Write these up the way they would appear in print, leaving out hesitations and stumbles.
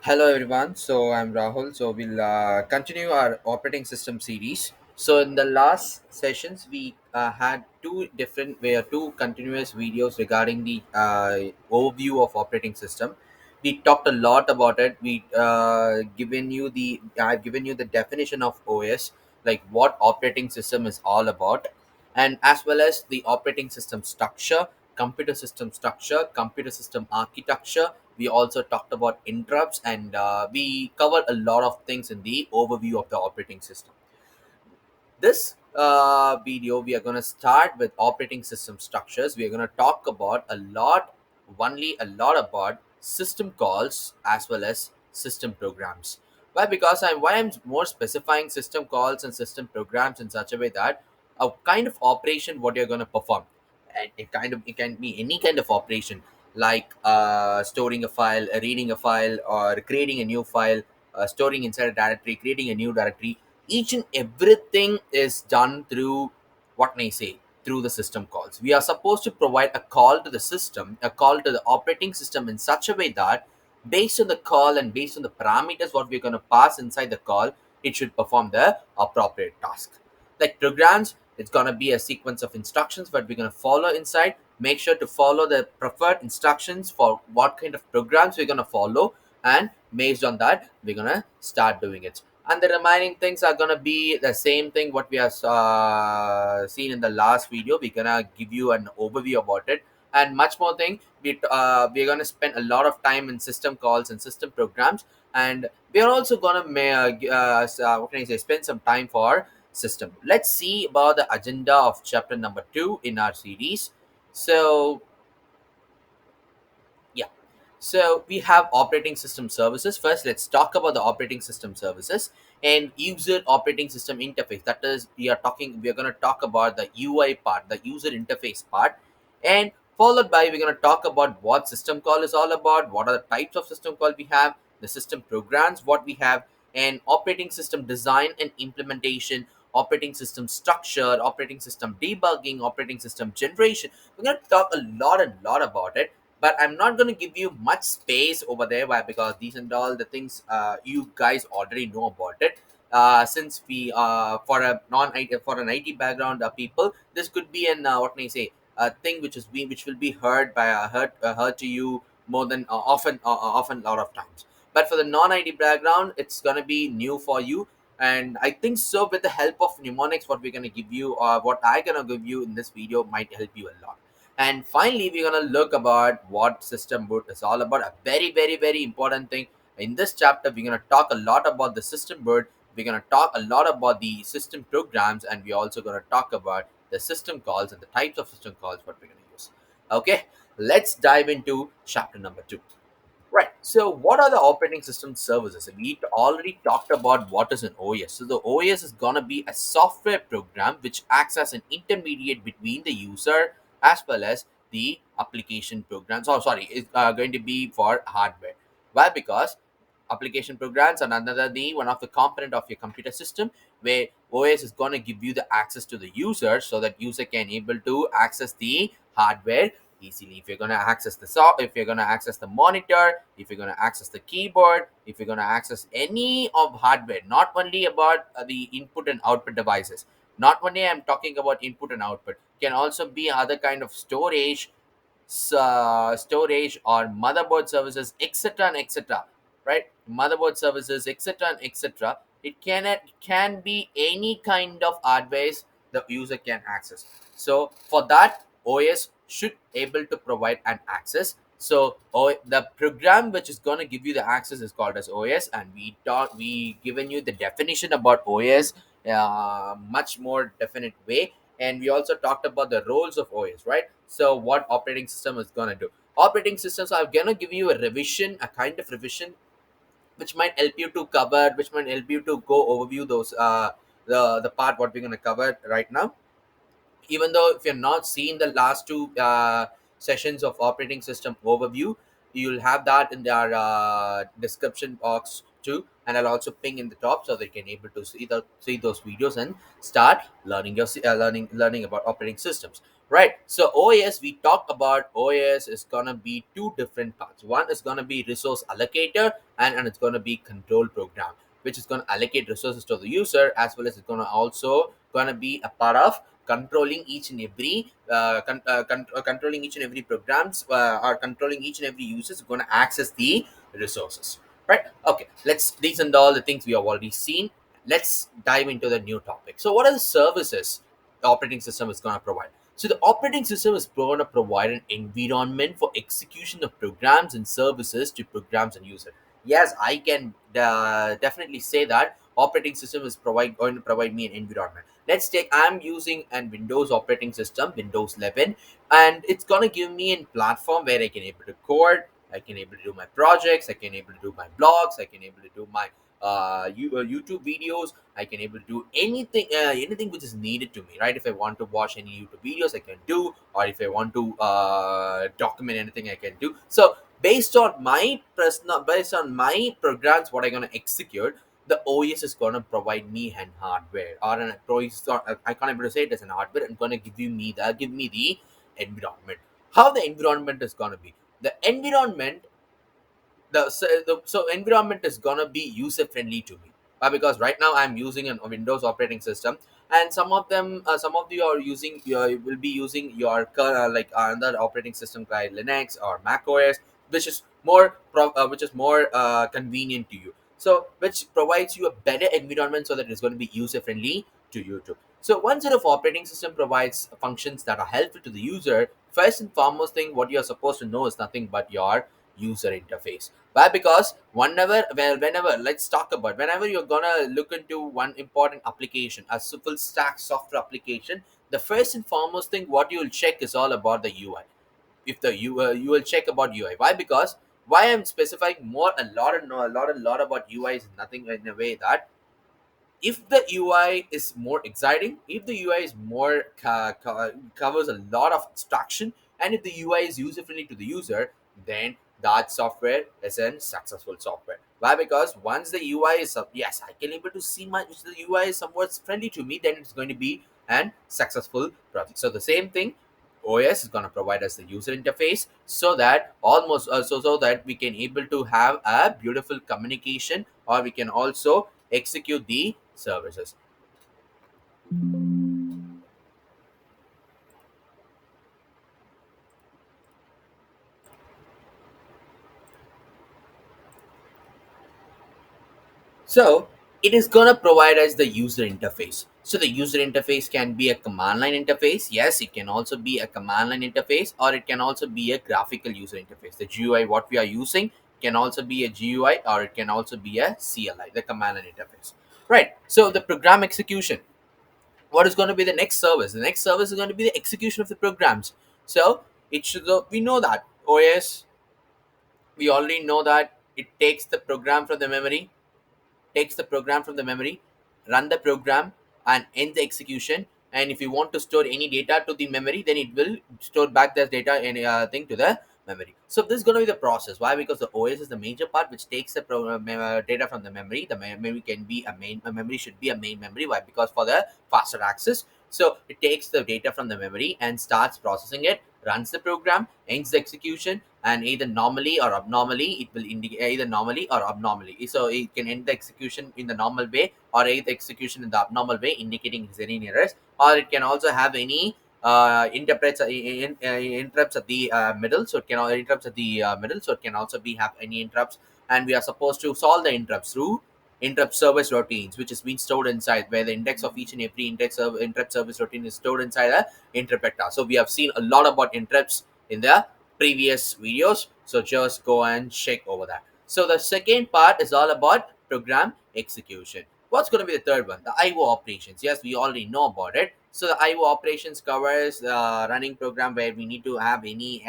Hello everyone. So I'm Rahul. So we'll continue our operating system series. So in the last sessions, we had two continuous videos regarding the overview of operating system. We talked a lot about it. I've given you the definition of OS, like what operating system is all about, and as well as the operating system structure, computer system architecture. We also talked about interrupts, and we covered a lot of things in the overview of the operating system. This video, we are going to start with operating system structures. We are going to talk about a lot about system calls as well as system programs. Why I'm more specifying system calls and system programs in such a way that a kind of operation what you're going to perform, and it can be any kind of operation, like storing a file, reading a file, or creating a new file, storing inside a directory, creating a new directory. Each and everything is done through, what may I say, through the system calls. We are supposed to provide a call to the system, a call to the operating system in such a way that based on the call and based on the parameters what we're going to pass inside the call, it should perform the appropriate task. Like programs, it's going to be a sequence of instructions that we're going to follow inside. Make sure to follow the preferred instructions for what kind of programs we're going to follow, and based on that we're going to start doing it. And the remaining things are gonna be the same thing what we have seen in the last video. We're gonna give you an overview about it, and much more thing. We're gonna spend a lot of time in system calls and system programs, and we are also gonna what can I say, spend some time for system. Let's see about the agenda of chapter number 2 in our series. So yeah. So we have operating system services. First, let's talk about the operating system services and user operating system interface. That is, we are going to talk about the UI part, the user interface part, and followed by we're going to talk about what system call is all about, what are the types of system call we have, the system programs what we have, and operating system design and implementation, operating system structure, operating system debugging, operating system generation. We're going to talk a lot about it, but I'm not going to give you much space over there. Why? Because these and all the things you guys already know about it. Since we for a non for an IT background people, this could be an what can I say, a thing which will be heard by heard to you more than often a lot of times. But for the non IT background, it's gonna be new for you. And I think so. With the help of mnemonics, what we're gonna give you, or what I gonna give you in this video, might help you a lot. And finally, we're gonna look about what system boot is all about. A very important thing in this chapter. We're gonna talk a lot about the system boot. We're gonna talk a lot about the system programs, and we're also gonna talk about the system calls and the types of system calls what we're gonna use. Okay, let's dive into chapter number 2. Right. So, what are the operating system services? We already talked about what is an OS. So, the OS is going to be a software program which acts as an intermediate between the user as well as the application programs. Oh, sorry, it's going to be for hardware. Why? Because application programs are another the one of the component of your computer system, where OS is going to give you the access to the user so that user can able to access the hardware easily. If you're going to access if you're going to access the monitor, if you're going to access the keyboard, if you're going to access any of hardware, not only about the input and output devices, not only I'm talking about input and output, can also be other kind of storage or motherboard services, etc. and etc. Right, motherboard services, etc. and etc. It can be any kind of hardware the user can access. So for that, OS should able to provide an access. So the program which is going to give you the access is called as OS, and we given you the definition about OS much more definite way. And we also talked about the roles of OS, right? So what operating system is going to do? Operating systems are going to give you a revision, a kind of revision, which might help you to cover, which might help you to go overview those the part what we're going to cover right now. Even though if you're not seeing the last two sessions of operating system overview, you'll have that in their description box too, and I'll also ping in the top so they can able to see those videos and start learning learning about operating systems. Right. So OS, we talked about OS is gonna be two different parts. One is gonna be resource allocator, and it's going to be control program, which is going to allocate resources to the user, as well as it's going to also going to be a part of controlling each and every controlling each and every programs, or controlling each and every user is going to access the resources, right? Okay, let's, these and all the things we have already seen. Let's dive into the new topic. So what are the services the operating system is going to provide? So the operating system is going to provide an environment for execution of programs and services to programs and users. Yes, I can definitely say that operating system is going to provide me an environment. Let's take, I'm using an Windows operating system, Windows 11, and it's going to give me a platform where I can able to code, I can able to do my projects, I can able to do my blogs, I can able to do my YouTube videos. I can able to do anything, anything which is needed to me, right? If I want to watch any YouTube videos, I can do, or if I want to document anything, I can do. So based on my programs, what I'm gonna execute, the OS is gonna provide me an hardware, or an OS, or I can't able to say it as an hardware. And gonna give me the environment. How the environment is gonna be? The environment, so environment is gonna be user friendly to me. Because right now I'm using a Windows operating system, and some of you are using your will be using your like another operating system like Linux or Mac OS, which is more convenient to you, so which provides you a better environment, so that it's going to be user friendly to you too. So one set of operating system provides functions that are helpful to the user. First and foremost thing, what you're supposed to know is nothing but your user interface. Why? Because whenever, let's talk about, whenever you're gonna look into one important application, a full stack software application, the first and foremost thing what you will check is all about the UI. If the you will check about UI. Why? Because why I'm specifying more a lot about UI is nothing in a way that if the UI is more exciting, if the UI is more covers a lot of abstraction, and if the UI is user friendly to the user, then that software is a successful software. Why? Because once the UI is up, yes, I can able to see my, if the UI is somewhat friendly to me, then it's going to be an successful project. So the same thing, OS is going to provide us the user interface, so that almost so that we can able to have a beautiful communication, or we can also execute the services. So it is going to provide us the user interface. So the user interface can be a command line interface. Yes, it can also be a command line interface, or it can also be a graphical user interface. The GUI what we are using can also be a GUI, or it can also be a CLI, the command line interface. Right. So the program execution. What is going to be the next service? The next service is going to be the execution of the programs. So it should, we know that OS, we already know that it takes the program from the memory, run the program, and end the execution. And if you want to store any data to the memory, then it will store back that data and thing to the memory. So this is going to be the process. Why? Because the OS is the major part which takes the data from the memory. The memory can be a memory should be a main memory. Why? Because for the faster access. So it takes the data from the memory and starts processing it, runs the program, ends the execution, and either normally or abnormally it will indicate, either normally or abnormally, so it can end the execution in the normal way, or end the execution in the abnormal way, indicating any errors, or it can also have any interrupts at the middle, so it can interrupts at the middle, so it can also be have any interrupts. And we are supposed to solve the interrupts through interrupt service routines, which is being stored inside, where the index of each and every interrupt service routine is stored inside a interrupt vector. So we have seen a lot about interrupts in the previous videos, so just go and check over that. So the second part is all about program execution. What's going to be the third one? The IO operations. Yes, we already know about it. So the IO operations covers running program where we need to have any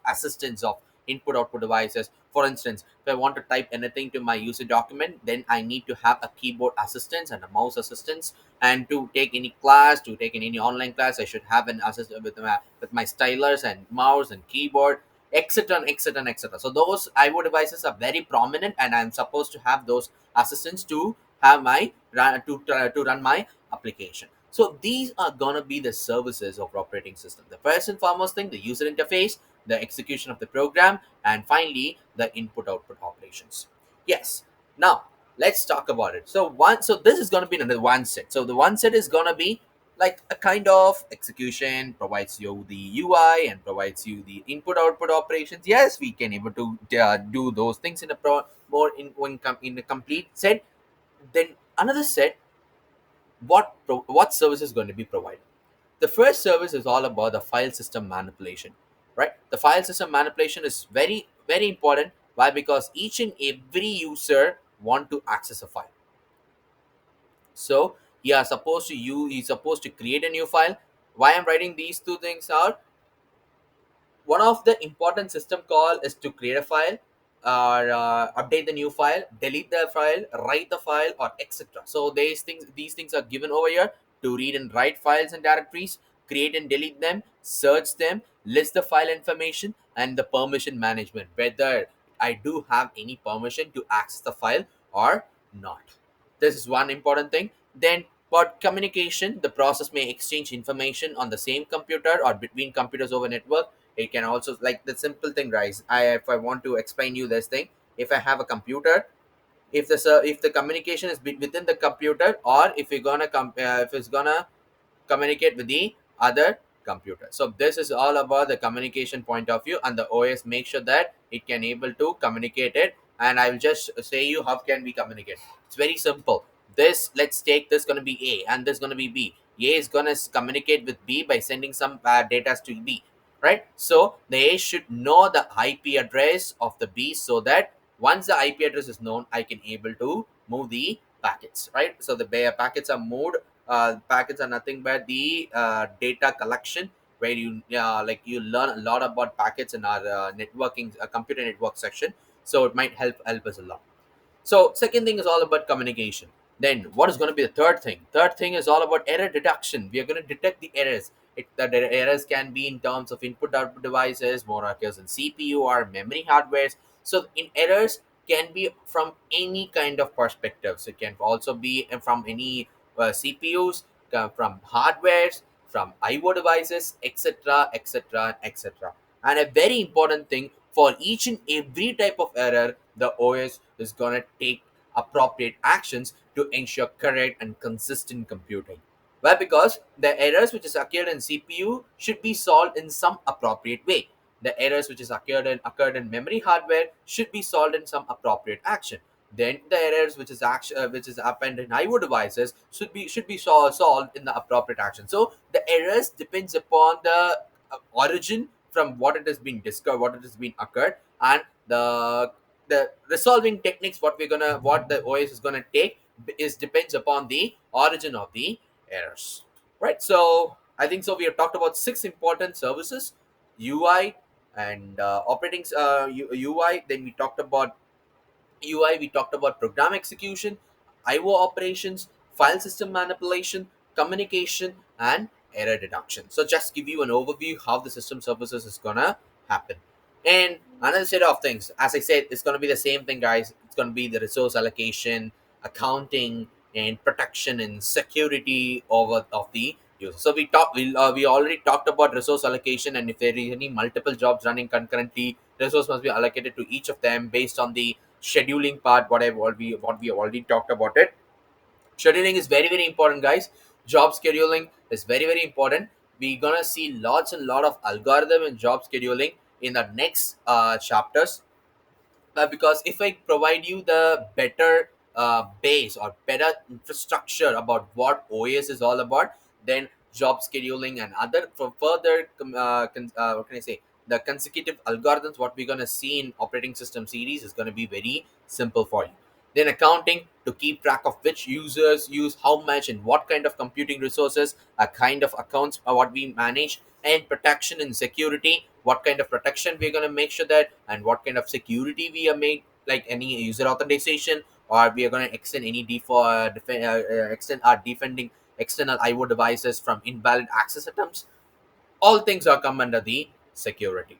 assistance of input output devices. For instance, if I want to type anything to my user document, then I need to have a keyboard assistance and a mouse assistance. And to take any class, to take in any online class, I should have an assistant with my stylus and mouse and keyboard, etc, etc, etc. So those IO devices are very prominent, and I'm supposed to have those assistants to have my to run my application. So these are gonna be the services of operating system. The first and foremost thing, the user interface, the execution of the program, and finally the input output operations. Yes. Now let's talk about it. So this is going to be another one set. So the one set is going to be like a kind of execution, provides you the UI and provides you the input output operations. Yes, we can able to do those things in a more in a complete set. Then another set, what service is going to be provided. The first service is all about the file system manipulation, right? The file system manipulation is very very important. Why? Because each and every user want to access a file. So he's supposed to create a new file. Why I'm writing these two things out? One of the important system call is to create a file or update the new file, delete the file, write the file, or etc. So these things are given over here to read and write files and directories, create and delete them, search them, list the file information, and the permission management, whether I do have any permission to access the file or not. This is one important thing. Then for communication, the process may exchange information on the same computer or between computers over network. It can also, like the simple thing, guys. If I want to explain you this thing, if I have a computer, if the communication is within the computer, or if you're gonna if it's gonna communicate with the other computer. So this is all about the communication point of view, and the OS make sure that it can able to communicate it. And I will just say you how can we communicate. It's very simple. This, let's take this gonna be A and this gonna be B. A is gonna communicate with B by sending some data to B, right? So the A should know the IP address of the B, so that once the IP address is known, I can able to move the packets, right? So the packets are moved. Packets are nothing but the data collection, where you learn a lot about packets in our networking computer network section. So it might help us a lot. So second thing is all about communication. Then what is going to be the third thing? Third thing is all about error detection. We are going to detect the errors. The errors can be in terms of input output devices, more occurs in CPU or memory hardwares. So in errors can be from any kind of perspectives. It can also be from any CPUs, from hardwares, from IO devices, etc., etc., etc. And a very important thing, for each and every type of error, the OS is going to take appropriate actions to ensure correct and consistent computing. Why? Because the errors which is occurred in CPU should be solved in some appropriate way. The errors which is occurred in memory hardware should be solved in some appropriate action. Then the errors which is happened in IO devices should be solved in the appropriate action. So the errors depends upon the origin from what it has been discovered, what it has been occurred, and the resolving techniques what the OS is gonna take is depends upon the origin of the errors, right? So I think so. We have talked about six important services: UI and UI. Then we talked about UI, we talked about program execution, IO operations, file system manipulation, communication, and error deduction. So just give you an overview how the system services is gonna happen. And another set of things, as I said, it's gonna be the same thing, guys. It's gonna be the resource allocation, accounting, and protection and security over of the user. So we already talked about resource allocation, and if there is any multiple jobs running concurrently, resource must be allocated to each of them based on the scheduling part. What we have already talked about it. Scheduling is very very important, guys. Job scheduling is very very important. We're gonna see lots and lot of algorithm and job scheduling in the next chapters, because if I provide you the better base or better infrastructure about what OS is all about, then job scheduling and other for further what can I say, the consecutive algorithms what we're gonna see in operating system series is gonna be very simple for you. Then accounting, to keep track of which users use how much and what kind of computing resources, a kind of accounts what we manage. And protection and security, what kind of protection we're going to make sure that, and what kind of security we are made, like any user authorization, or we are going to extend any extend our defending external IO devices from invalid access attempts. All things are come under the security,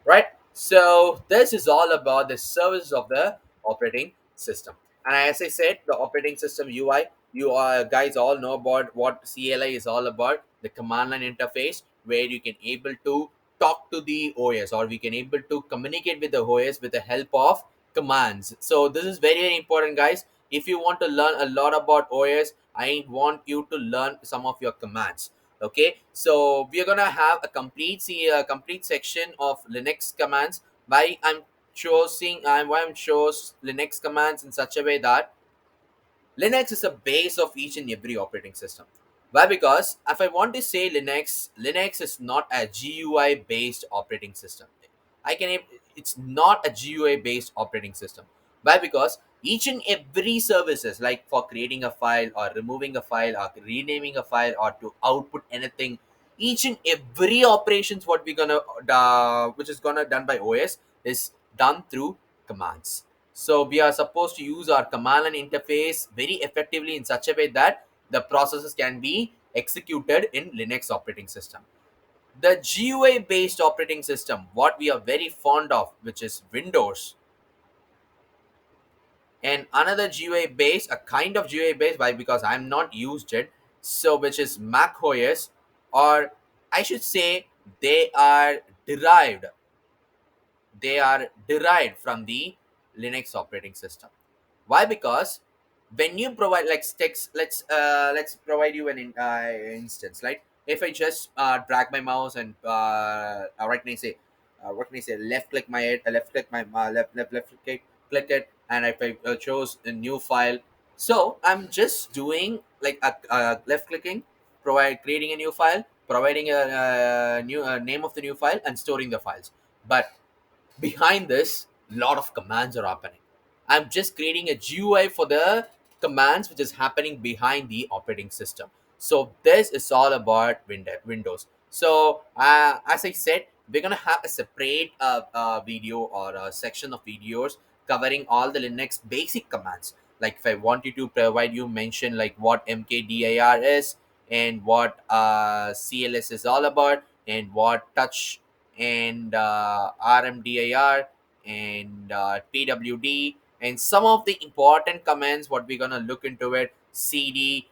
right? So this is all about the service of the operating system. And as I said, the operating system UI, you guys all know about what CLI is all about, the command line interface, where you can able to talk to the OS, or we can able to communicate with the OS with the help of commands. So this is very very important, guys. If you want to learn a lot about OS, I want you to learn some of your commands. Okay, so we are gonna have a complete section of Linux commands. Why I'm chose Linux commands in such a way that Linux is a base of each and every operating system. Why? Because if I want to say Linux is not a GUI based operating system. I can it's not a GUI based operating system. Why? Because each and every services, like for creating a file or removing a file or renaming a file or to output anything, each and every operations what we're gonna which is gonna done by OS is done through commands. So we are supposed to use our command line interface very effectively in such a way that the processes can be executed in Linux operating system. The GUI based operating system, what we are very fond of, which is Windows, and another GUI base, a kind of GUI base, why? Because I'm not used it, so which is Mac OS, or I should say they are derived they are derived from the Linux operating system. Why? Because when you provide like text, let's provide you instance. Like if I just drag my mouse and right now say what can I say, left click my left click it, and if I chose a new file, so I'm just doing like a left clicking, provide creating a new file, providing a new name of the new file, and storing the files. But behind this, lot of commands are happening. I'm just creating a GUI for the commands which is happening behind the operating system. So this is all about Windows. So as I said, we're gonna have a separate video or a section of videos covering all the Linux basic commands. Like if I wanted to provide you mention like what mkdir is, and what cls is all about, and what touch and RMDIR and PWD, and some of the important commands what we're gonna look into it, CD,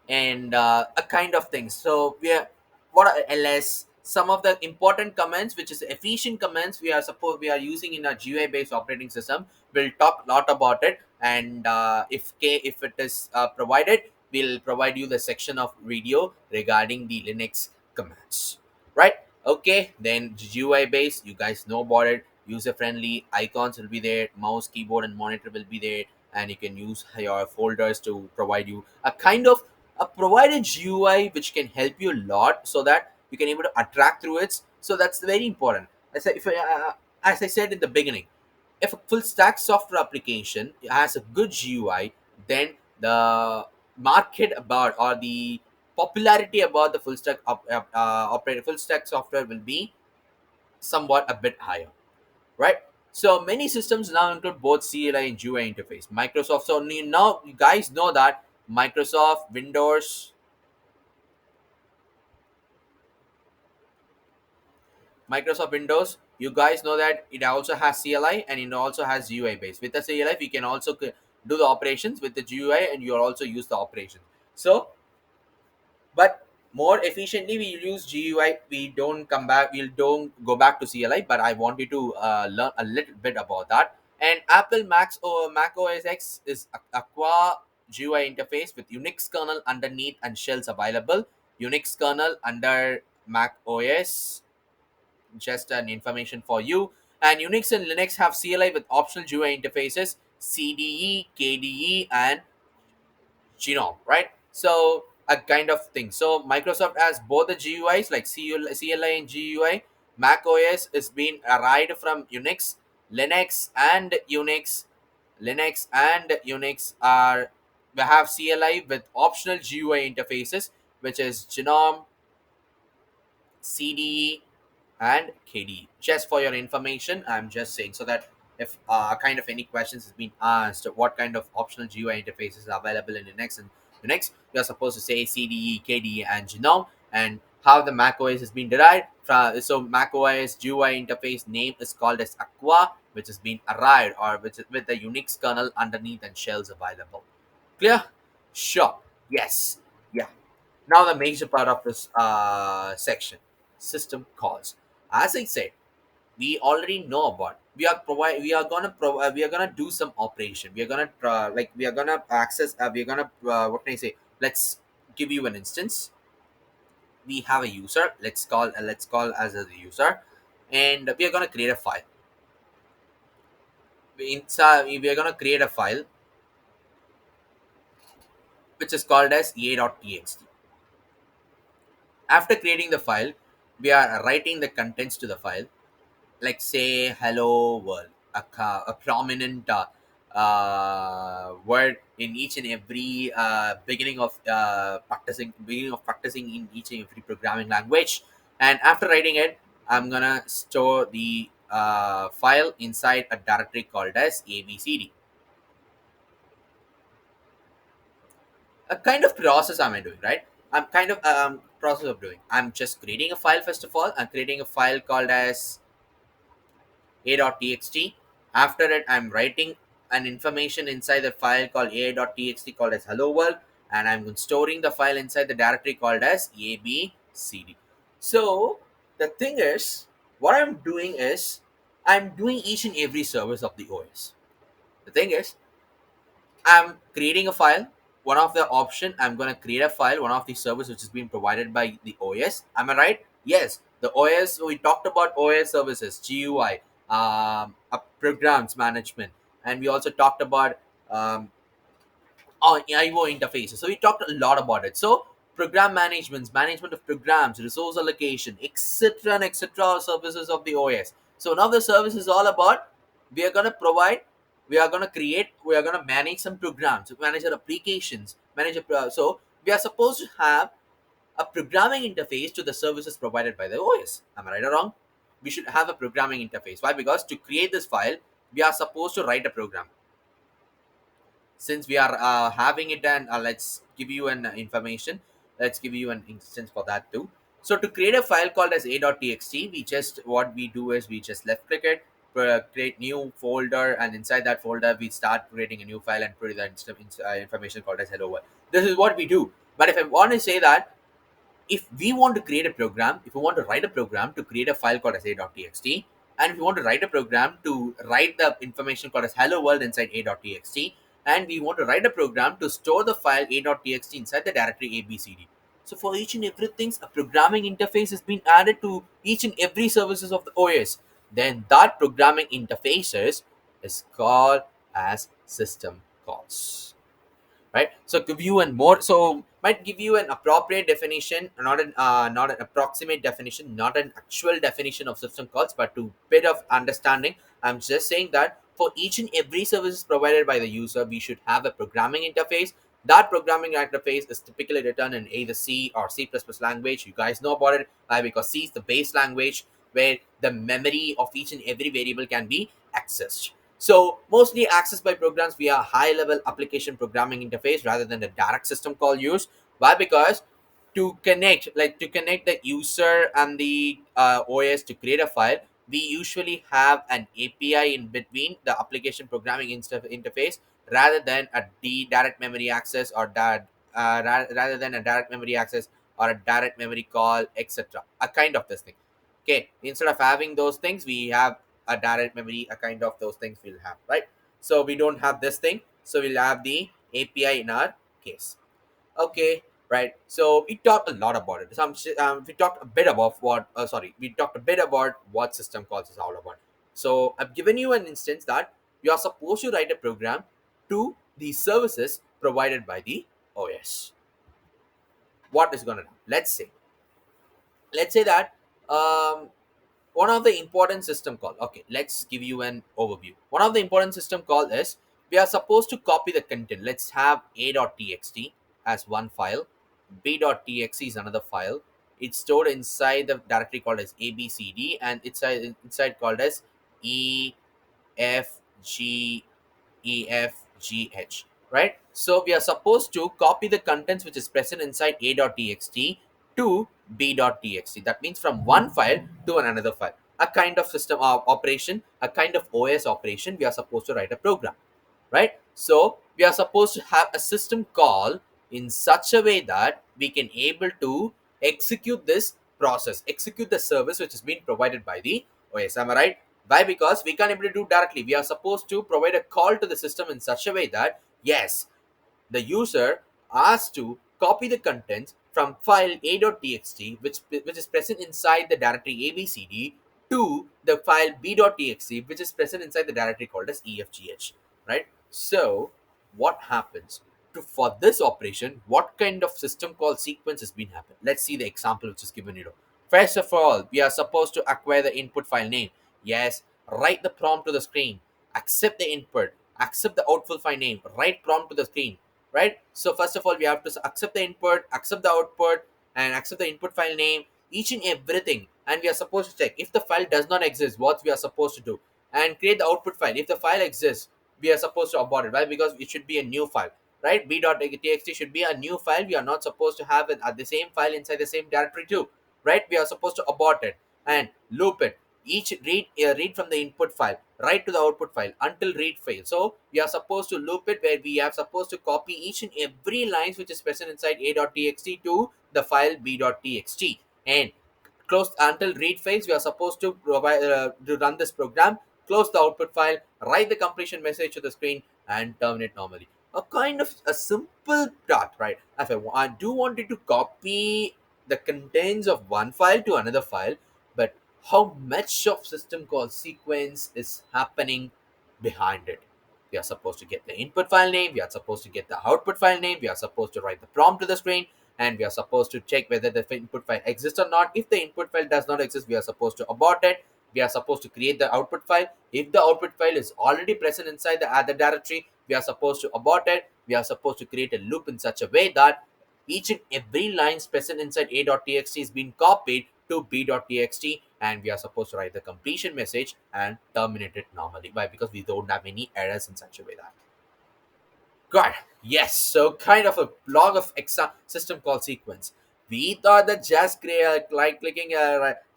and a kind of things. So we are what are ls, some of the important commands which is efficient commands we are using in our GUI based operating system. We'll talk a lot about it, and if it is provided, we'll provide you the section of video regarding the Linux commands, right? Okay, then GUI based, you guys know about it. User friendly icons will be there, mouse, keyboard, and monitor will be there, and you can use your folders to provide you a kind of a provided GUI which can help you a lot, so that you can able to attract through it. So that's very important. As I said in the beginning, if a full stack software application has a good GUI, then the market about or the popularity about the full stack software will be somewhat a bit higher, right? So many systems now include both CLI and GUI interface. Microsoft, so now you guys know that Microsoft Windows, you guys know that it also has CLI and it also has GUI base. With the CLI, we can also do the operations. With the GUI, and you also use the operations. So but more efficiently we use GUI. We don't come back, we don't go back to CLI, but I wanted to learn a little bit about that. And Apple Max or Mac OS X is Aqua GUI interface with Unix kernel underneath and shells available. Unix kernel under Mac OS, just an information for you. And Unix and Linux have CLI with optional GUI interfaces, CDE, KDE, and genome, right? So a kind of thing. So Microsoft has both the GUIs like CLI and GUI. Mac OS is being arrived from Unix, Linux, and Unix. Linux and Unix are we have CLI with optional GUI interfaces, which is genome, CDE, and KDE. Just for your information, I'm just saying so that if kind of any questions has been asked, what kind of optional GUI interfaces are available in Linux and Unix, you're supposed to say CDE, KDE, and GNOME, and how the Mac OS has been derived from. So Mac OS GUI interface name is called as Aqua, which has been arrived or which is with the Unix kernel underneath and shells available. Clear? Sure. Yes. Yeah. Now the major part of this section, system calls. As I said, we already know about. We are gonna do some operation. We are gonna we are gonna access. We are gonna what can I say? Let's give you an instance. We have a user. Let's call as a user, and we are gonna create a file. Inside, we are gonna create a file which is called as a.txt. After creating the file, we are writing the contents to the file, like say hello world, a prominent word in each and every beginning of practicing in each and every programming language. And after writing it, I'm gonna store the file inside a directory called as abcd. A kind of process am I doing, right? I'm kind of process of doing, I'm just creating a file. First of all, I'm creating a file called as a.txt. After it, I'm writing an information inside the file called a.txt called as hello world, and I'm storing the file inside the directory called as abcd. So the thing is, what I'm doing is I'm doing each and every service of the OS. The thing is, I'm creating a file. One of the option, I'm going to create a file, one of the service which is being provided by the OS. Am I right? Yes. The OS, we talked about OS services, GUI, programs management, and we also talked about um, IO interfaces. So we talked a lot about it. So program management, management of programs, resource allocation, etc. and etc. services of the OS. So now the service is all about, we are gonna provide, we are gonna create, we are gonna manage some programs, manage our applications, so we are supposed to have a programming interface to the services provided by the OS. Am I right or wrong? We should have a programming interface. Why? Because to create this file, we are supposed to write a program. Since we are having it, and let's give you an information, let's give you an instance for that too. So to create a file called as a.txt, we just, what we do is we just left click it, create new folder, and inside that folder we start creating a new file and put the information called as hello world. This is what we do. But if I want to say that, if we want to create a program, if we want to write a program to create a file called as a.txt, and if we want to write a program to write the information called as hello world inside a.txt, and we want to write a program to store the file a.txt inside the directory abcd. So for each and everything, a programming interface has been added to each and every services of the OS. Then that programming interfaces is called as system calls, right? So give you an more, so might give you an appropriate definition, not an approximate definition, not an actual definition of system calls, but to bit of understanding, I'm just saying that for each and every services provided by the user, we should have a programming interface. That programming interface is typically written in either C or C++ language. You guys know about it, because C is the base language where the memory of each and every variable can be accessed. So mostly accessed by programs via high-level application programming interface rather than the direct system call use. Why? Because to connect the user and the OS to create a file, we usually have an API in between the application programming interface rather than a direct memory access, or that rather than a direct memory access or a direct memory call, etc. A kind of this thing. Okay, instead of having those things, we have a direct memory, a kind of those things we'll have, right? So we don't have this thing, so we'll have the API in our case. Okay, right. So we talked a lot about it. We talked a bit about we talked a bit about what system calls is all about. So I've given you an instance that you are supposed to write a program to the services provided by the OS. What is going to do? Let's say that um, one of the important system call, okay, let's give you an overview. One of the important system call is, we are supposed to copy the content. Let's have a.txt as one file, b.txt is another file. It's stored inside the directory called as abcd, and it's inside called as efgefgh, right? So we are supposed to copy the contents which is present inside a.txt to b.txt. That means from one file to another file. A kind of system operation, a kind of OS operation, we are supposed to write a program, right? So we are supposed to have a system call in such a way that we can able to execute this process, execute the service which is being provided by the OS. Am I right? Why? Because we can't able to do directly. We are supposed to provide a call to the system in such a way that yes, the user asked to copy the contents from file a.txt, which is present inside the directory abcd, to the file b.txt, which is present inside the directory called as efgh. Right? So, what happens? For this operation, what kind of system call sequence has been happened? Let's see the example which is given here. First of all, we are supposed to acquire the input file name. Yes, write the prompt to the screen, accept the input, accept the output file name, write prompt to the screen. Right? So first of all, we have to accept the input, accept the output, and accept the input file name, each and everything. And we are supposed to check if the file does not exist, what we are supposed to do, and create the output file. If the file exists, we are supposed to abort it. Why? Because it should be a new file. Right? B.txt should be a new file. We are not supposed to have it at the same file inside the same directory too. Right? We are supposed to abort it and loop it. Each read from the input file, write to the output file until read fails. So we are supposed to loop it, where we are supposed to copy each and every lines which is present inside a.txt to the file b.txt, and close until read phase. We are supposed to provide to run this program, close the output file, write the completion message to the screen, and terminate normally. A kind of a simple dot, right? If I do wanted to copy the contents of one file to another file, but how much of system call sequence is happening behind it? We are supposed to get the input file name, we are supposed to get the output file name, we are supposed to write the prompt to the screen, and we are supposed to check whether the input file exists or not. If the input file does not exist, we are supposed to abort it. We are supposed to create the output file. If the output file is already present inside the other directory, we are supposed to abort it. We are supposed to create a loop in such a way that each and every line present inside a.txt is being copied to b.txt, and we are supposed to write the completion message and terminate it normally. Why? Because we don't have any errors in such a way that. God, yes. So kind of a log of system call sequence. We thought that just like clicking,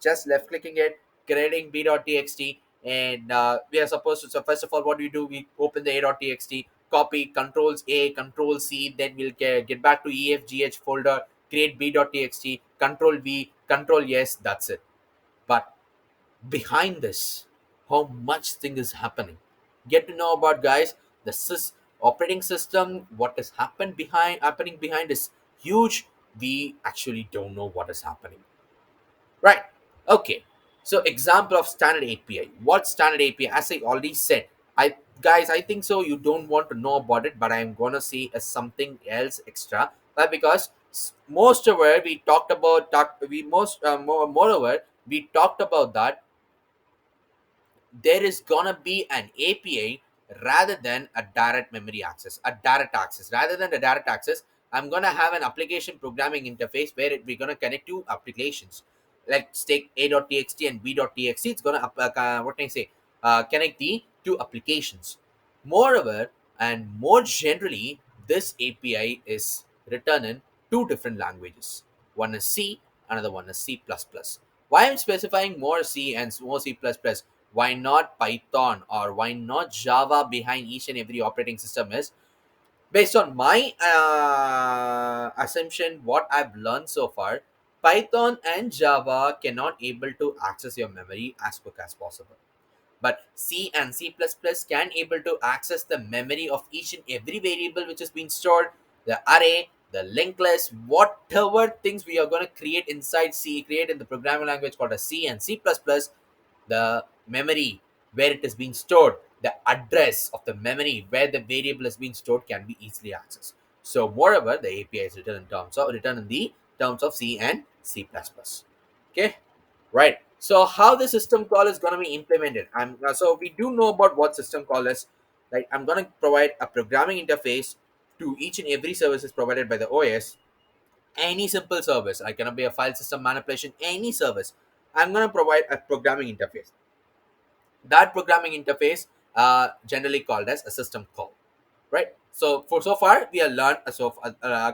just left clicking it, creating b.txt, and we are supposed to. So first of all, what do we do? We open the a.txt, copy controls A, control C, then we'll get back to efgh folder, create b.txt, control V, control yes. That's it. But behind this, how much thing is happening, get to know about, guys. The operating system, what is happening behind is huge. We actually don't know what is happening. Right? Okay. So example of standard API. What standard API? As I already said, I guys, I think so you don't want to know about it, but I'm gonna say something else extra. Because most of where we talked about we most moreover we talked about that there is gonna be an API rather than a direct memory access, a direct access. Rather than a direct access, I'm gonna have an application programming interface where we're gonna connect two applications. Let's take a.txt and b.txt. It's gonna what can I say? Connect the two applications. Moreover, and more generally, this API is written in two different languages. One is C, another one is C++. Why I'm specifying more C and more C++? Why not Python or why not Java behind each and every operating system is based on my assumption, what I've learned so far. Python and Java cannot able to access your memory as quick as possible, but C and C++ can able to access the memory of each and every variable which is being stored, the array, the linked list, whatever things we are going to create inside C, create in the programming language called a C and C++, the memory where it is being stored, the address of the memory where the variable is being stored can be easily accessed. So moreover, the API is written in the terms of C and C++. Okay, right. So how the system call is going to be implemented? So we do know about what system call is. Right, I'm going to provide a programming interface to each and every services provided by the OS. Any simple service, I cannot be a file system manipulation, any service. I'm going to provide a programming interface. That programming interface generally called as a system call. Right? So for so far we have learned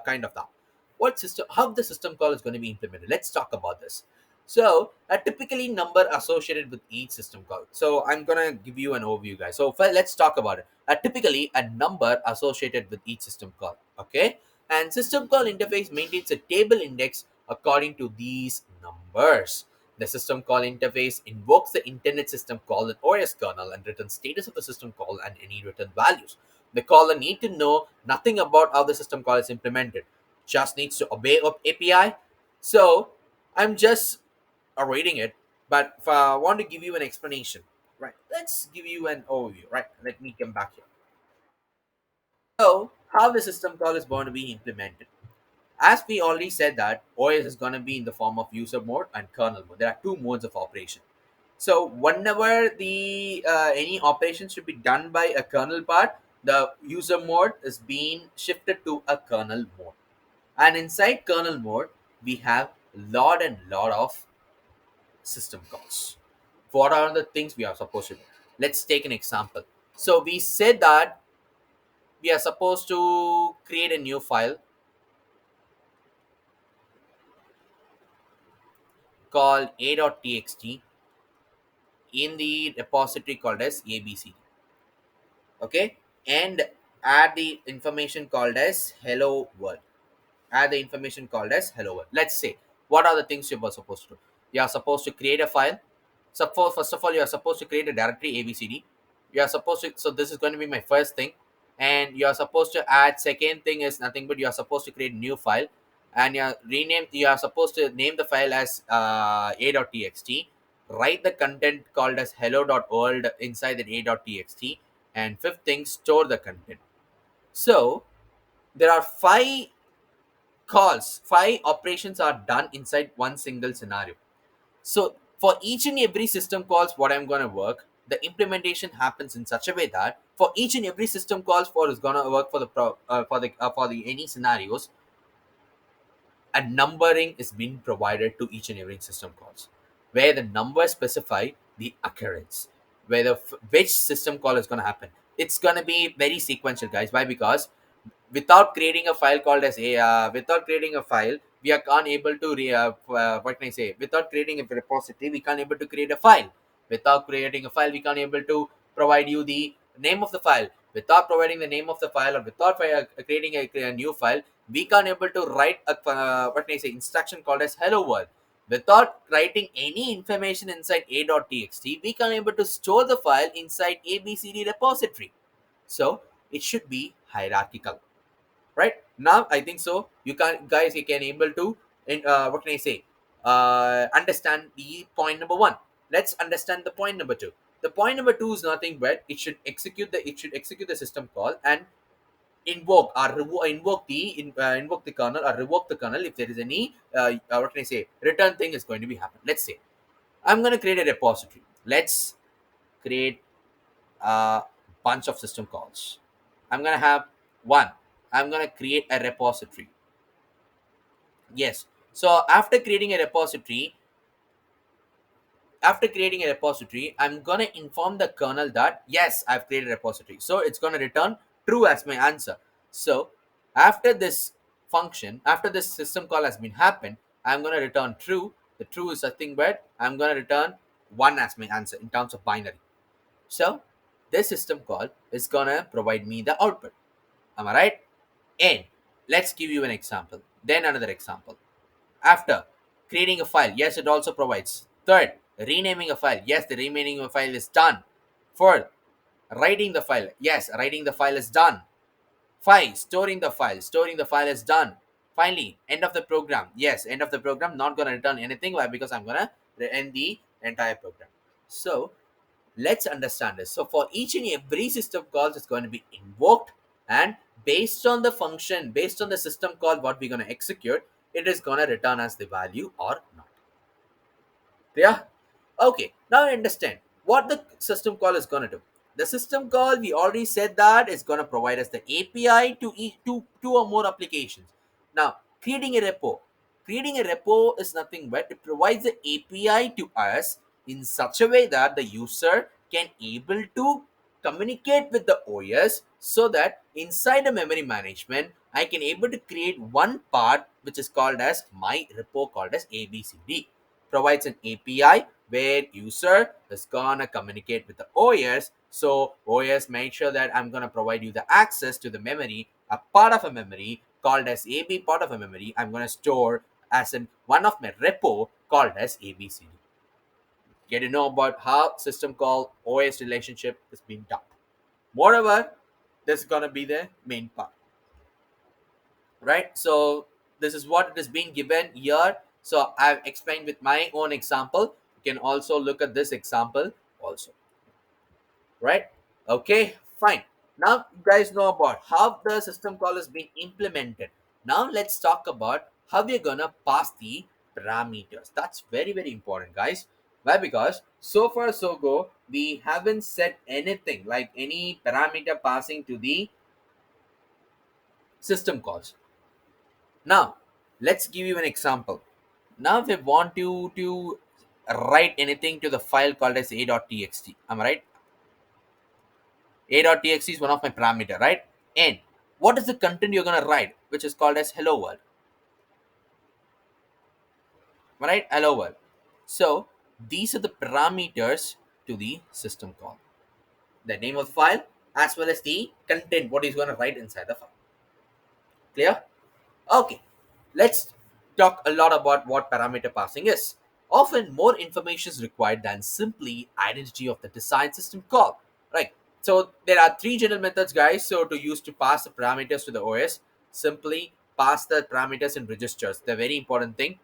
kind of that. What system, how the system call is going to be implemented? Let's talk about this. So a typically number associated with each system call. So I'm gonna give you an overview, guys. So let's talk about it. Typically a number associated with each system call. Okay, and system call interface maintains a table index according to these numbers. The system call interface invokes the internet system call and OS kernel and returns status of the system call and any return values. The caller need to know nothing about how the system call is implemented. Just needs to obey API. So I'm just reading it, but if I want to give you an explanation, right? Let's give you an overview, right? Let me come back here. So how the system call is going to be implemented? As we already said that OS is going to be in the form of user mode and kernel mode. There are two modes of operation. So whenever the any operation should be done by a kernel part, the user mode is being shifted to a kernel mode. And inside kernel mode, we have lot and lot of system calls. What are the things we are supposed to do? Let's take an example. So we said that we are supposed to create a new file called a.txt in the repository called as abc, okay, and add the information called as hello world. Add the information called as hello world. Let's say what are the things you are supposed to do. You are supposed to create a file. Suppose first of all you are supposed to create a directory abcd. You are supposed to, so this is going to be my first thing, and you are supposed to add second thing is nothing but you are supposed to create a new file, and you are supposed to name the file as a.txt. Write the content called as hello.world inside the a.txt, and fifth thing, store the content. So there are five operations are done inside one single scenario. So for each and every system calls what I'm going to work, the implementation happens in such a way that for each and every system calls for is going to work for the for the any scenarios, a numbering is being provided to each and every system calls, where the numbers specify the occurrence, where which system call is going to happen. It's going to be very sequential, guys. Why? Because without creating a file called as a without creating a file, we are can't able to what can I say, without creating a repository we can't able to create a file. Without creating a file we can't able to provide you the name of the file. Without providing the name of the file, or without creating a new file, we can't able to write a what can I say, instruction called as hello world. Without writing any information inside a.txt, we can't able to store the file inside abcd repository. So it should be hierarchical, right? Now I think so you can, guys, you can able to what can I say, understand the point number one. Let's understand the point number two. The point number two is nothing but it should execute the system call and invoke the kernel or revoke the kernel if there is any what can I say, return thing is going to be happen. Let's say I'm going to create a repository. Let's create a bunch of system calls. I'm going to have one. I'm going to create a repository. Yes. So after creating a repository, I'm going to inform the kernel that yes, I've created a repository. So it's going to return true as my answer. So after this function, after this system call has been happened, I'm going to return true. The true is nothing but I'm going to return one as my answer in terms of binary. So this system call is going to provide me the output. Am I right? And let's give you an example. Then another example. After creating a file, yes, it also provides. Third, renaming a file. Yes, the renaming of a file is done. Fourth, writing the file. Yes, writing the file is done. Five, storing the file. Storing the file is done. Finally, end of the program. Yes, end of the program. Not going to return anything. Why? Because I'm going to end the entire program. So let's understand this. So for each and every system calls is going to be invoked, and based on the function, based on the system call what we're going to execute, it is going to return as the value or not. Yeah. Okay, now I understand what the system call is going to do. The system call, we already said that is going to provide us the API to two or more applications. Now, creating a repo is nothing but it provides the API to us in such a way that the user can able to communicate with the OS, so that inside the memory management, I can able to create one part which is called as my repo called as ABCD. Provides an API where user is gonna communicate with the OS. So OS make sure that I'm gonna provide you the access to the memory, a part of a memory called as AB part of a memory. I'm gonna store as in one of my repo called as ABCD. Get to know about how system call OS relationship is being done. Moreover, this is gonna be the main part, right? So this is what it is being given here. So I've explained with my own example. You can also look at this example also, right? Okay, fine. Now you guys know about how the system call is being implemented. Now let's talk about how we're gonna pass the parameters. That's very very important, guys. Why? Because so far so go, we haven't said anything like any parameter passing to the system calls. Now let's give you an example. Now if we want you to write anything to the file called as a.txt, am I right? A.txt is one of my parameter, right? And what is the content you're gonna write, which is called as hello world, right? Hello world. So these are the parameters to the system call. The name of the file as well as the content, what is gonna write inside the file. Clear? Okay, let's talk a lot about what parameter passing is. Often, more information is required than simply identity of the design system call. Right. So there are three general methods, guys. So to use to pass the parameters to the OS, simply pass the parameters in registers. The very important thing.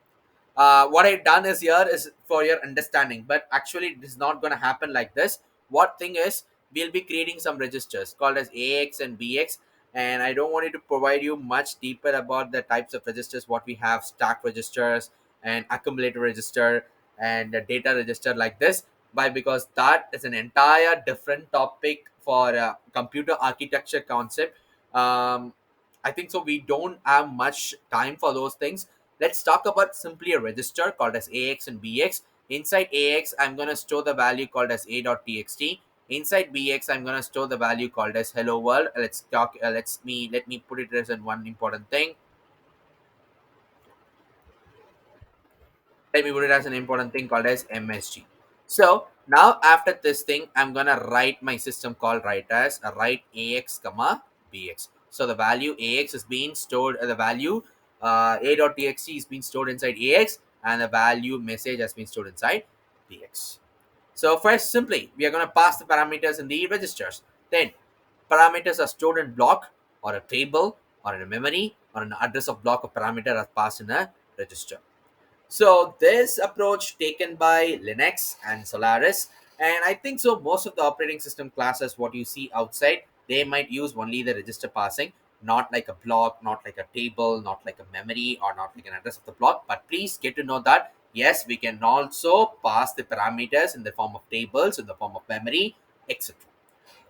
What I've done is here is for your understanding, but actually it is not going to happen like this. What thing is, we'll be creating some registers called as AX and BX, and I don't want you to provide you much deeper about the types of registers what we have: stack registers and accumulator register and a data register like this. Why? Because that is an entire different topic for computer architecture concept. um, I think so we don't have much time for those things. Let's talk about simply a register called as AX and BX. Inside AX, I'm going to store the value called as a.txt. Inside BX, I'm going to store the value called as hello world. Let's talk. Let me put it as in one important thing. Let me put it as an important thing called as MSG. So now after this thing, I'm gonna write my system call right as a write AX comma BX. So the value AX is being stored. The value a.txt is being stored inside AX, and the value message has been stored inside BX. So first, simply we are gonna pass the parameters in the registers. Then parameters are stored in block or a table or in a memory or an address of block of parameter are passed in a register. So this approach taken by Linux and Solaris, and I think so most of the operating system classes what you see outside, they might use only the register passing, not like a block, not like a table, not like a memory, or not like an address of the block. But please get to know that yes, we can also pass the parameters in the form of tables, in the form of memory, etc.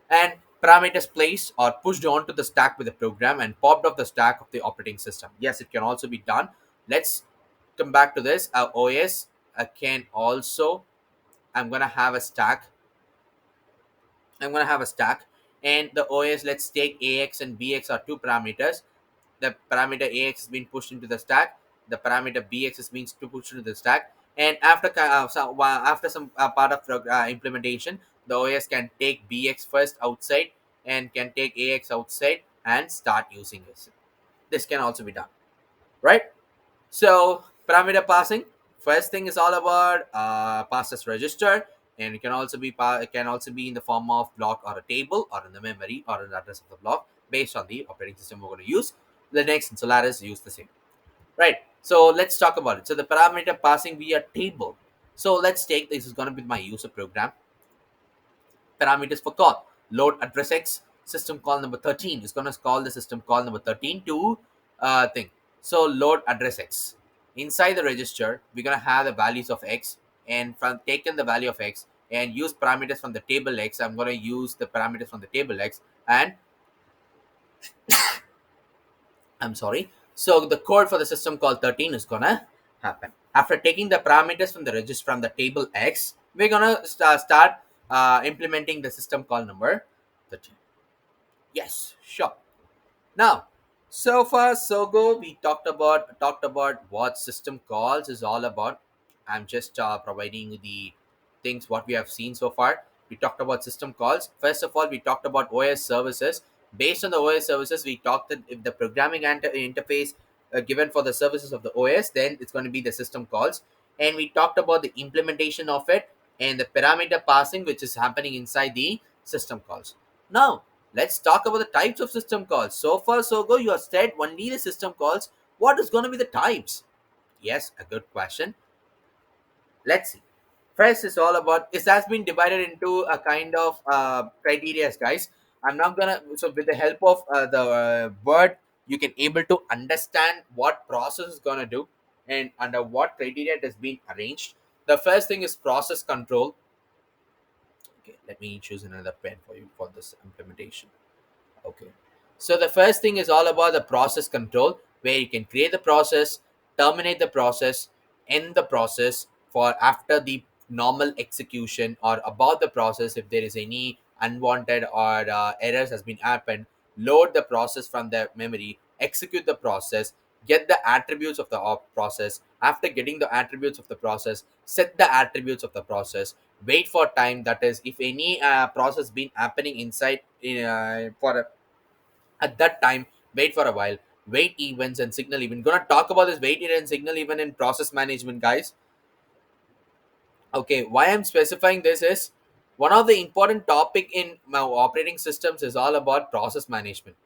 And parameters placed or pushed onto the stack with the program and popped off the stack of the operating system. Yes, it can also be done. Let's come back to this. Our OS can also, I'm gonna have a stack. I'm gonna have a stack, and the OS. Let's take AX and BX are two parameters. The parameter AX has been pushed into the stack. The parameter BX is means to push into the stack. And after some part of implementation, the OS can take BX first outside and can take AX outside and start using this. This can also be done, right? So parameter passing, first thing is all about passes register, and it can also be in the form of block or a table or in the memory or in the address of the block based on the operating system we're going to use. Linux and Solaris use the same, right? So let's talk about it. So the parameter passing via table. So let's take this is going to be my user program. Parameters for call: load address X, system call number 13 is going to call the system call number 13 to thing. So load address X. Inside the register, we're going to have the values of X, and from taken the value of X and use parameters from the table X, I'm going to use the parameters from the table X, and I'm sorry. So the code for the system call 13 is gonna happen. After taking the parameters from the register from the table X, we're gonna start implementing the system call number 13. Yes, sure. Now, so far so go. We talked about what system calls is all about. I'm just providing you the things what we have seen so far. We talked about system calls. First of all, we talked about OS services. Based on the OS services, we talked that if the programming interface given for the services of the OS, then it's going to be the system calls. And we talked about the implementation of it, and the parameter passing which is happening inside the system calls. Now let's talk about the types of system calls. So far so good, you have said only the system calls. What is going to be the types? Yes, a good question. Let's see. First is all about, this has been divided into a kind of criteria, guys. I'm not gonna, so with the help of the word, you can able to understand what process is gonna do and under what criteria it has been arranged. The first thing is process control. Okay, let me choose another pen for you for this implementation. Okay. So the first thing is all about the process control, where you can create the process, terminate the process, end the process for after the normal execution or about the process. If there is any unwanted or errors has been happened, load the process from the memory, execute the process, get the attributes of the process. After getting the attributes of the process, set the attributes of the process, wait for time, that is if any process been happening inside for at that time, wait for a while, wait events and signal event. Gonna talk about this wait event and signal event in process management, guys. Okay, why I'm specifying this is one of the important topic in my operating systems is all about process management.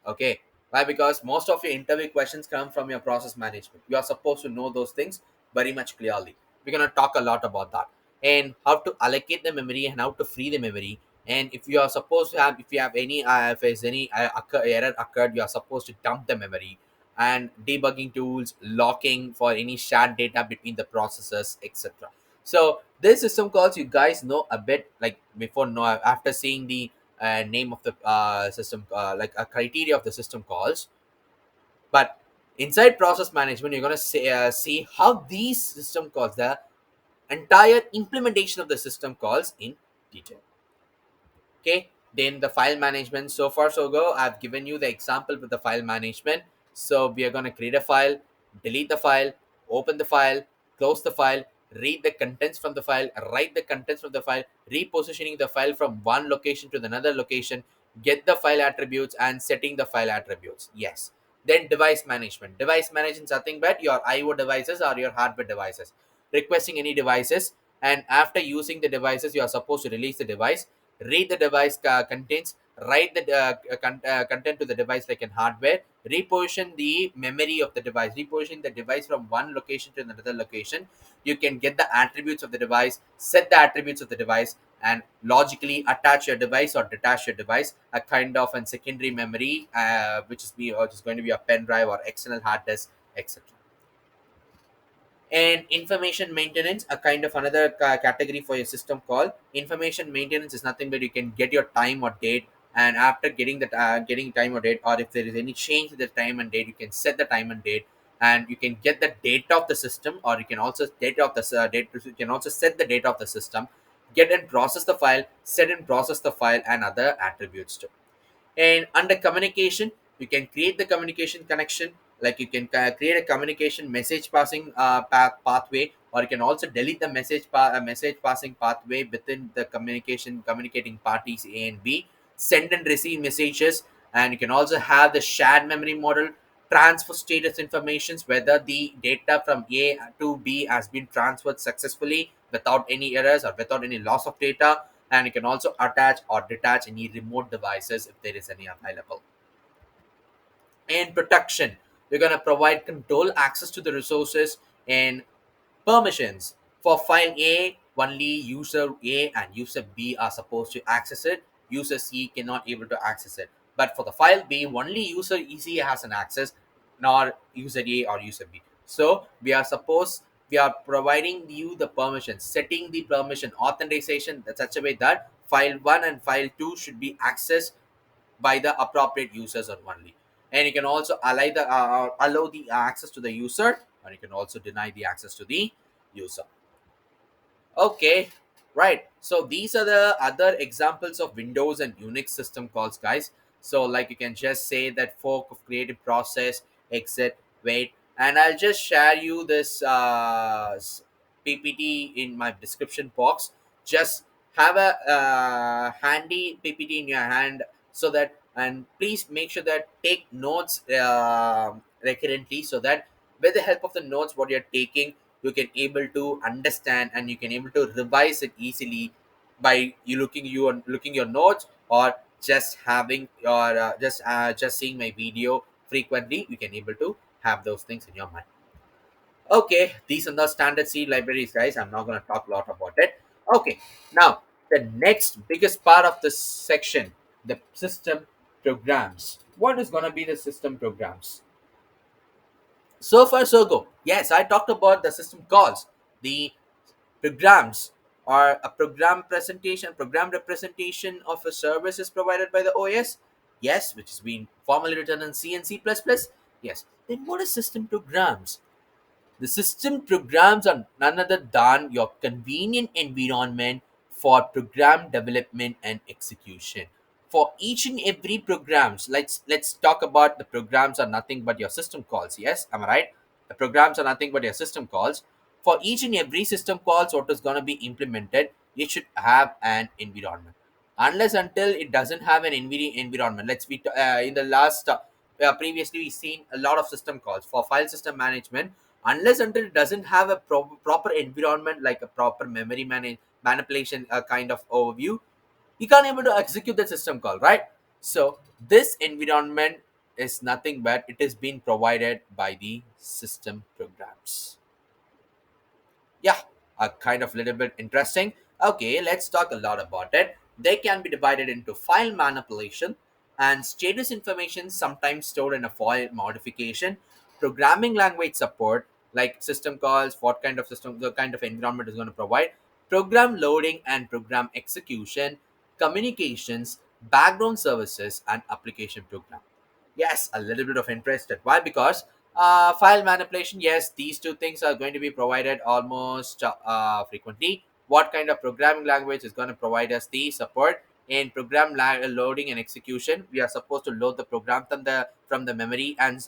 Okay, why? Because most of your interview questions come from your process management. You are supposed to know those things very much clearly. We're gonna talk a lot about that and how to allocate the memory and how to free the memory. And if you are supposed to have, if you have any, if there's any error occurred, you are supposed to dump the memory, and debugging tools, locking for any shared data between the processes, etc. So this system calls, you guys know a bit like before. No, after seeing the name of the system, like a criteria of the system calls. But inside process management, you're going to see how these system calls, the entire implementation of the system calls in detail. Okay, then the file management. So far so go, I've given you the example with the file management. So we are going to create a file, delete the file, open the file, close the file, read the contents from the file, write the contents from the file, repositioning the file from one location to another location, get the file attributes and setting the file attributes. Yes. Then device management. Device management is nothing but your IO devices or your hardware devices, requesting any devices, and after using the devices you are supposed to release the device, read the device contents, write the content to the device like in hardware, reposition the memory of the device, reposition the device from one location to another location. You can get the attributes of the device, set the attributes of the device, and logically attach your device or detach your device, a kind of a secondary memory, which is going to be a pen drive or external hard disk, etc. And information maintenance, a kind of another category for your system call. Information maintenance is nothing but you can get your time or date, and after getting that getting time or date, or if there is any change to the time and date, you can set the time and date, and you can get the data of the system, or you can also data of the date, you can also set the data of the system, get and process the file, set and process the file, and other attributes too. And under communication, you can create the communication connection, like you can create a communication message passing pathway, or you can also delete the message passing pathway within the communicating parties A and B, send and receive messages. And you can also have the shared memory model, transfer status informations, whether the data from A to B has been transferred successfully without any errors or without any loss of data. And you can also attach or detach any remote devices if there is any available. And protection, we're going to provide control access to the resources and permissions. For file A, only user A and user B are supposed to access it. User C cannot able to access it. But for the file B, only user C has an access, nor user A or user B. So we are providing you the permission, setting the permission authorization in such a way that file 1 and file 2 should be accessed by the appropriate users only. And you can also allow the access to the user, and you can also deny the access to the user. Okay, right. So these are the other examples of Windows and Unix system calls, guys. So like you can just say that fork of creative process, exit, wait, and I'll just share you this PPT in my description box. Just have a handy PPT in your hand, so that, and please make sure that take notes recurrently, so that with the help of the notes what you're taking, you can able to understand and you can able to revise it easily by you looking your notes, or just having your just seeing my video frequently. You can able to have those things in your mind. Okay, these are the standard C libraries, guys. I'm not going to talk a lot about it. Okay, now the next biggest part of this section, the system programs. What is going to be the system programs? So far, so good. Yes, I talked about the system calls, the programs, or a program representation of a service is provided by the OS. Yes, which is being formally written in C and C++. Yes. Then what is system programs? The system programs are none other than your convenient environment for program development and execution. For each and every programs, let's talk about the programs are nothing but your system calls. Yes, am I right? The programs are nothing but your system calls. For each and every system calls, what is going to be implemented, it should have an environment. Unless until it doesn't have an environment, let's be in the last previously we've seen a lot of system calls for file system management. Unless until it doesn't have a proper environment, like a proper memory manipulation kind of overview, you can't able to execute the system call, right? So this environment is nothing but it is being provided by the system programs. Yeah, a kind of little bit interesting. Okay, let's talk a lot about it. They can be divided into file manipulation and status information, sometimes stored in a file modification, programming language support, like system calls, what kind of system, the kind of environment is going to provide, program loading and program execution, communications, background services, and application program. Yes, a little bit of interested. Why? Because file manipulation, yes, these two things are going to be provided almost frequently. What kind of programming language is going to provide us the support in loading and execution? We are supposed to load the program from the memory and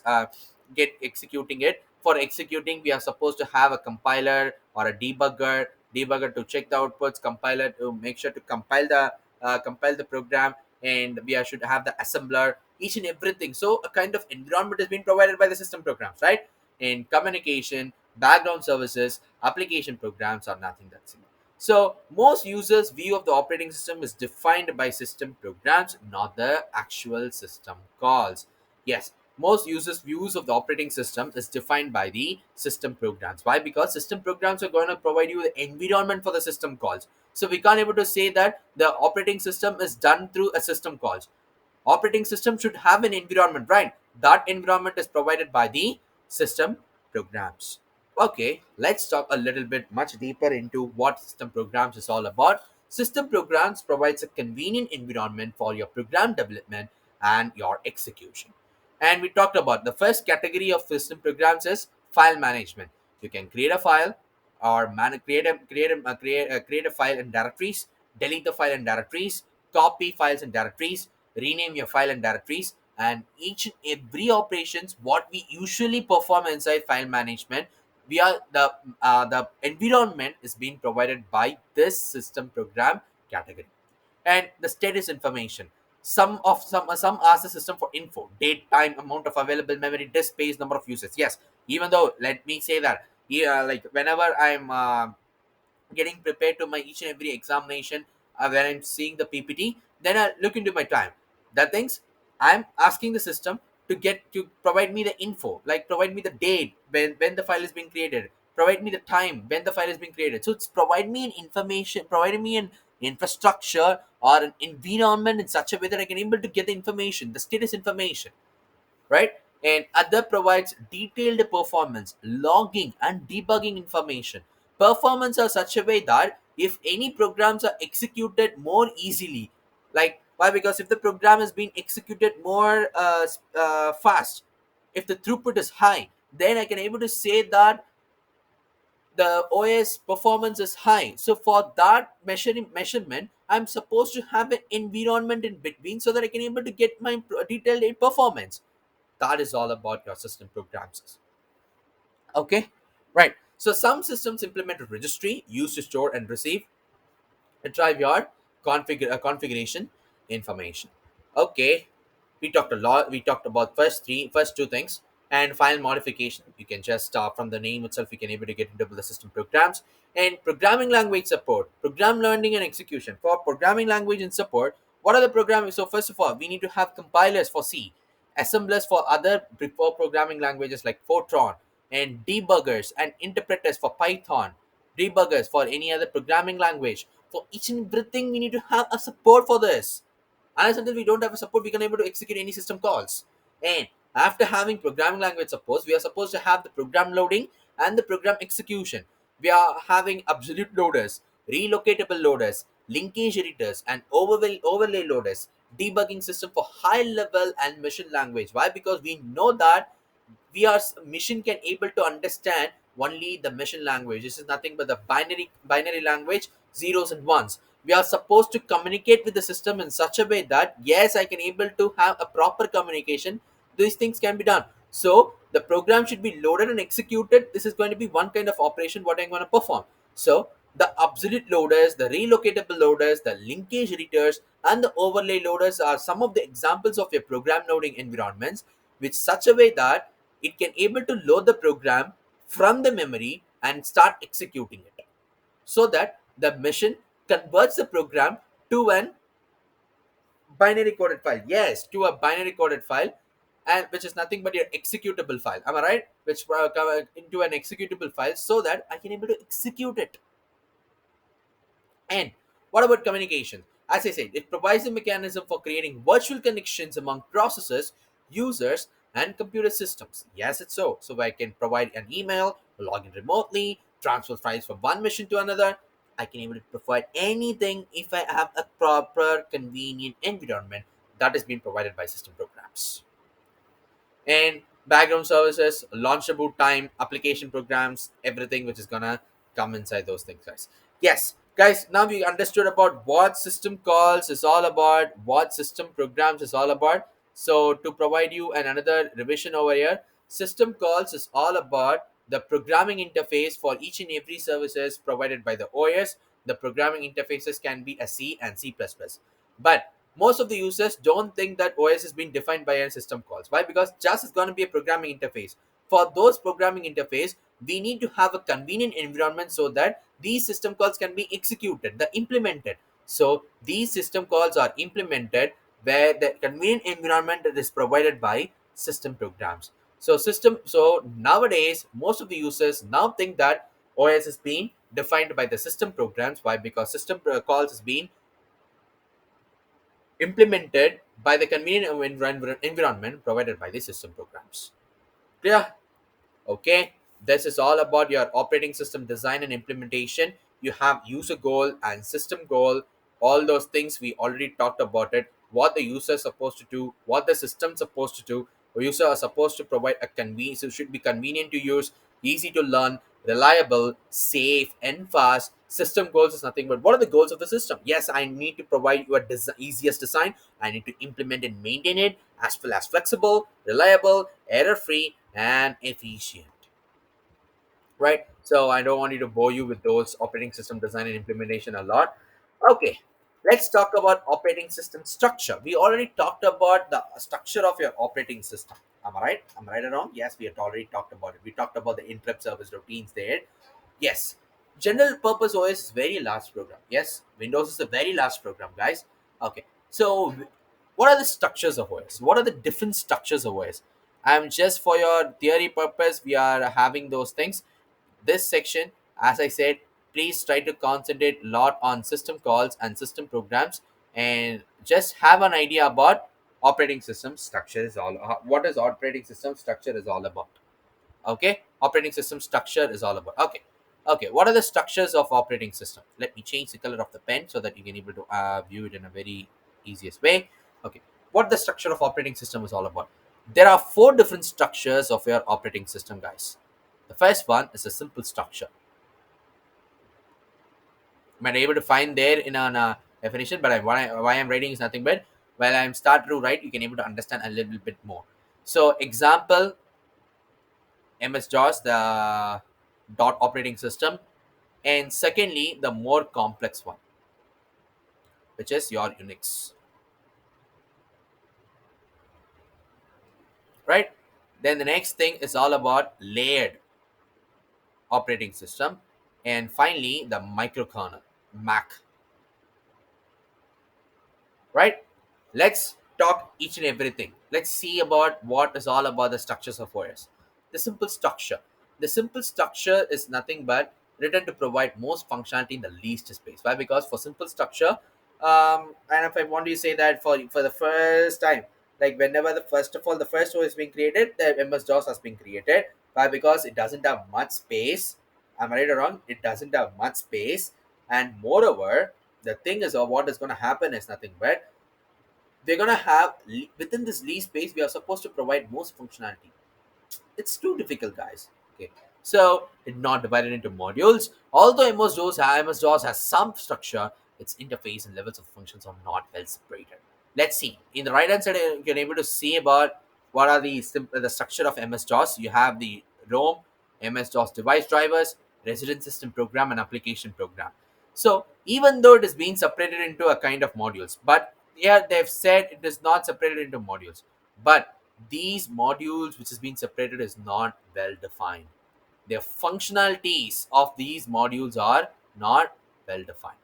get executing it. For executing, we are supposed to have a compiler or a debugger to check the outputs, compiler to make sure to compile the program, and should have the assembler, each and everything. So a kind of environment is being provided by the system programs, right? In communication, background services, application programs are nothing that's similar. So most users' view of the operating system is defined by system programs, not the actual system calls. Yes, most users' views of the operating system is defined by the system programs. Why? Because system programs are going to provide you the environment for the system calls. So we can't able to say that the operating system is done through a system calls. Operating system should have an environment, right? That environment is provided by the system programs. Okay, let's talk a little bit much deeper into what system programs is all about. System programs provides a convenient environment for your program development and your execution. And we talked about the first category of system programs is file management. You can create a file or create a file in directories, delete the file in directories, copy files and directories, rename your file and directories, and each and every operations what we usually perform inside file management, we are the environment is being provided by this system program category. And the status information, some ask the system for info, date, time, amount of available memory, disk space, number of users. Yes, even though let me say that, yeah, like whenever I'm getting prepared to my each and every examination, when I'm seeing the PPT, then I look into my time. That things I'm asking the system to provide me the info, like provide me the date when the file is being created, provide me the time when the file is being created. So it's provide me an information, providing me an infrastructure or an environment in such a way that I can able to get the information, the status information, right? And other provides detailed performance, logging, and debugging information. Performance are such a way that if any programs are executed more easily, like why? Because if the program is being executed more fast, if the throughput is high, then I can able to say that the OS performance is high. So for that measurement, I'm supposed to have an environment in between so that I can able to get my detailed performance. That is all about your system programs. Okay, right. So some systems implement a registry used to store and receive a drive your configuration information. Okay, we talked a lot. We talked about first two things. And file modification, you can just from the name itself, you can able to get into the system programs. And programming language support, program learning and execution. For programming language and support, what are the programming? So first of all, we need to have compilers for C, assemblers for other for programming languages like Fortran, and debuggers and interpreters for Python, debuggers for any other programming language. For each and everything, we need to have a support for this. Unless until we don't have a support, we can able to execute any system calls. And after having programming language support, we are supposed to have the program loading and the program execution. We are having absolute loaders, relocatable loaders, linkage editors, and overlay loaders, debugging system for high level and machine language. Why? Because we know that we are machine can able to understand only the machine language. This is nothing but the binary language, zeros and ones. We are supposed to communicate with the system in such a way that yes, I can able to have a proper communication. These things can be done. So the program should be loaded and executed. This is going to be one kind of operation what I'm going to perform. So the absolute loaders, the relocatable loaders, the linkage editors, and the overlay loaders are some of the examples of your program loading environments, which such a way that it can able to load the program from the memory and start executing it, so that the machine converts the program to an binary coded file. Yes, to a binary coded file, and which is nothing but your executable file. Am I right? Which come into an executable file, so that I can able to execute it. And what about communication? As I said, it provides a mechanism for creating virtual connections among processors, users, and computer systems. Yes, it's so. So I can provide an email, log in remotely, transfer files from one machine to another. I can able to provide anything if I have a proper, convenient environment that is being provided by system programs. And background services, launch about time, application programs, everything which is gonna come inside those things, guys. Yes, guys, now we understood about what system calls is all about, what system programs is all about. So to provide you another revision over here, system calls is all about the programming interface for each and every services provided by the OS. The programming interfaces can be a C and C++. But most of the users don't think that OS is being defined by a system calls. Why? Because just is going to be a programming interface. For those programming interface, we need to have a convenient environment so that these system calls can be executed, the implemented. So these system calls are implemented where the convenient environment that is provided by system programs. So nowadays most of the users now think that OS is being defined by the system programs. Why? Because system calls is being implemented by the convenient environment provided by the system programs. Clear? Okay, this is all about your operating system design and implementation. You have user goal and system goal. All those things we already talked about it. What the user is supposed to do, what the system supposed to do. The user are supposed to provide a convenience. It should be convenient to use, easy to learn, reliable, safe, and fast. System goals is nothing but what are the goals of the system? Yes, I need to provide you a easiest design. I need to implement and maintain it as well as flexible, reliable, error free, and efficient. Right? So I don't want you to bore you with those operating system design and implementation a lot. Okay, let's talk about operating system structure. We already talked about the structure of your operating system. Am I right? Am I right or wrong? Yes, we had already talked about it. We talked about the interrupt service routines there. Yes, general purpose OS is very large program. Yes, Windows is a very large program, guys. Okay, so what are the structures of OS? What are the different structures of OS? I'm just for your theory purpose, we are having those things. This section, as I said, please try to concentrate a lot on system calls and system programs, and just have an idea about operating system structure is all. What is operating system structure is all about? Okay, operating system structure is all about. Okay, okay. What are the structures of operating system? Let me change the color of the pen so that you can able to view it in a very easiest way. Okay, what the structure of operating system is all about? There are four different structures of your operating system, guys. The first one is a simple structure. I'm not able to find there in a definition, but why I'm writing is nothing but while I'm start to write, you can able to understand a little bit more. So example, MS DOS, the dot operating system, and secondly, the more complex one, which is your Unix, right? Then the next thing is all about layered operating system, and finally the microkernel, Mac. Right? Let's talk each and everything. Let's see about what is all about the structures of OS. The simple structure. The simple structure is nothing but written to provide most functionality in the least space. Why? Because for simple structure, and if I want to say that for the first time, like whenever the first of all the first OS is being created, the MS DOS has been created. Why? Because it doesn't have much space. Am I right or wrong? It doesn't have much space, and moreover, the thing is, or what is going to happen is nothing but we're going to have within this lease space we are supposed to provide most functionality. It's too difficult, guys. Okay, so it's not divided into modules. Although MS DOS has some structure, its interface and levels of functions are not well separated. Let's see. In the right hand side, you can able to see about what are the structure of MS-DOS. You have the ROM, MS-DOS device drivers, resident system program, and application program. So even though it is being separated into a kind of modules, but yeah, they've said it is not separated into modules. But these modules which is being separated is not well defined. The functionalities of these modules are not well defined.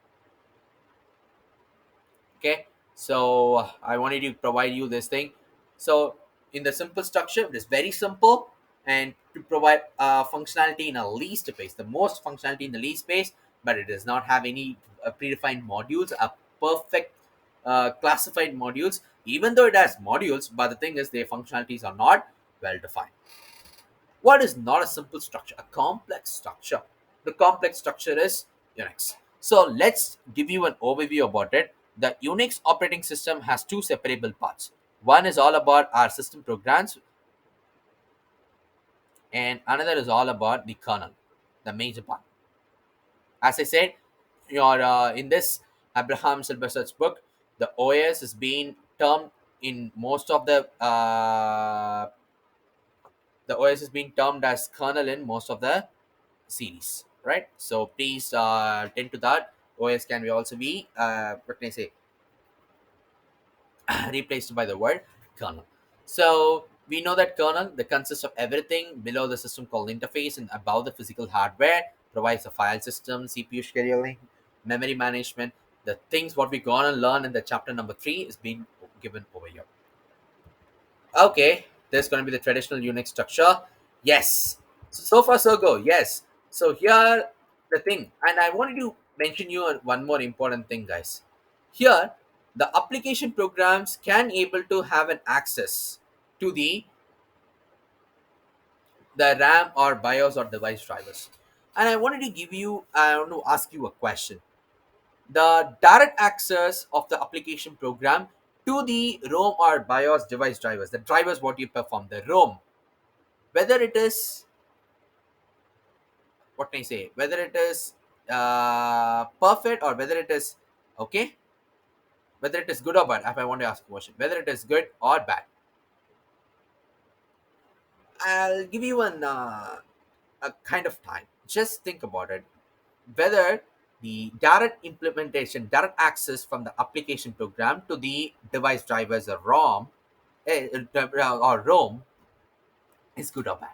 Okay, so I wanted to provide you this thing. So in the simple structure, it is very simple, and to provide functionality in a least space, the most functionality in the least space, but it does not have any predefined modules, a perfect classified modules, even though it has modules, but the thing is their functionalities are not well defined. What is not a simple structure? A complex structure. The complex structure is Unix. So let's give you an overview about it. The Unix operating system has two separable parts. One is all about our system programs, and another is all about the kernel, the major part. As I said, your in this Abraham Silberschatz book, the OS is being termed in most of the OS is being termed as kernel in most of the series, right? So please tend to that. OS can be also be what can I say replaced by the word kernel. So we know that kernel that consists of everything below the system called interface and above the physical hardware, provides a file system, CPU scheduling, memory management. The things what we're gonna learn in the chapter number 3 is being given over here. Okay, there's going to be the traditional Unix structure. Yes. So far, so go. Yes. So here, the thing, and I wanted to mention you one more important thing, guys. Here, the application programs can able to have an access to the RAM or BIOS or device drivers. And I want to ask you a question. The direct access of the application program to the ROM or BIOS device drivers, the drivers what you perform, the ROM, whether it is what can I say, whether it is perfect or whether it is okay, whether it is good or bad. If I want to ask a question, whether it is good or bad, I'll give you a kind of time. Just think about it. Whether the direct implementation, direct access from the application program to the device drivers or ROM or ROM is good or bad.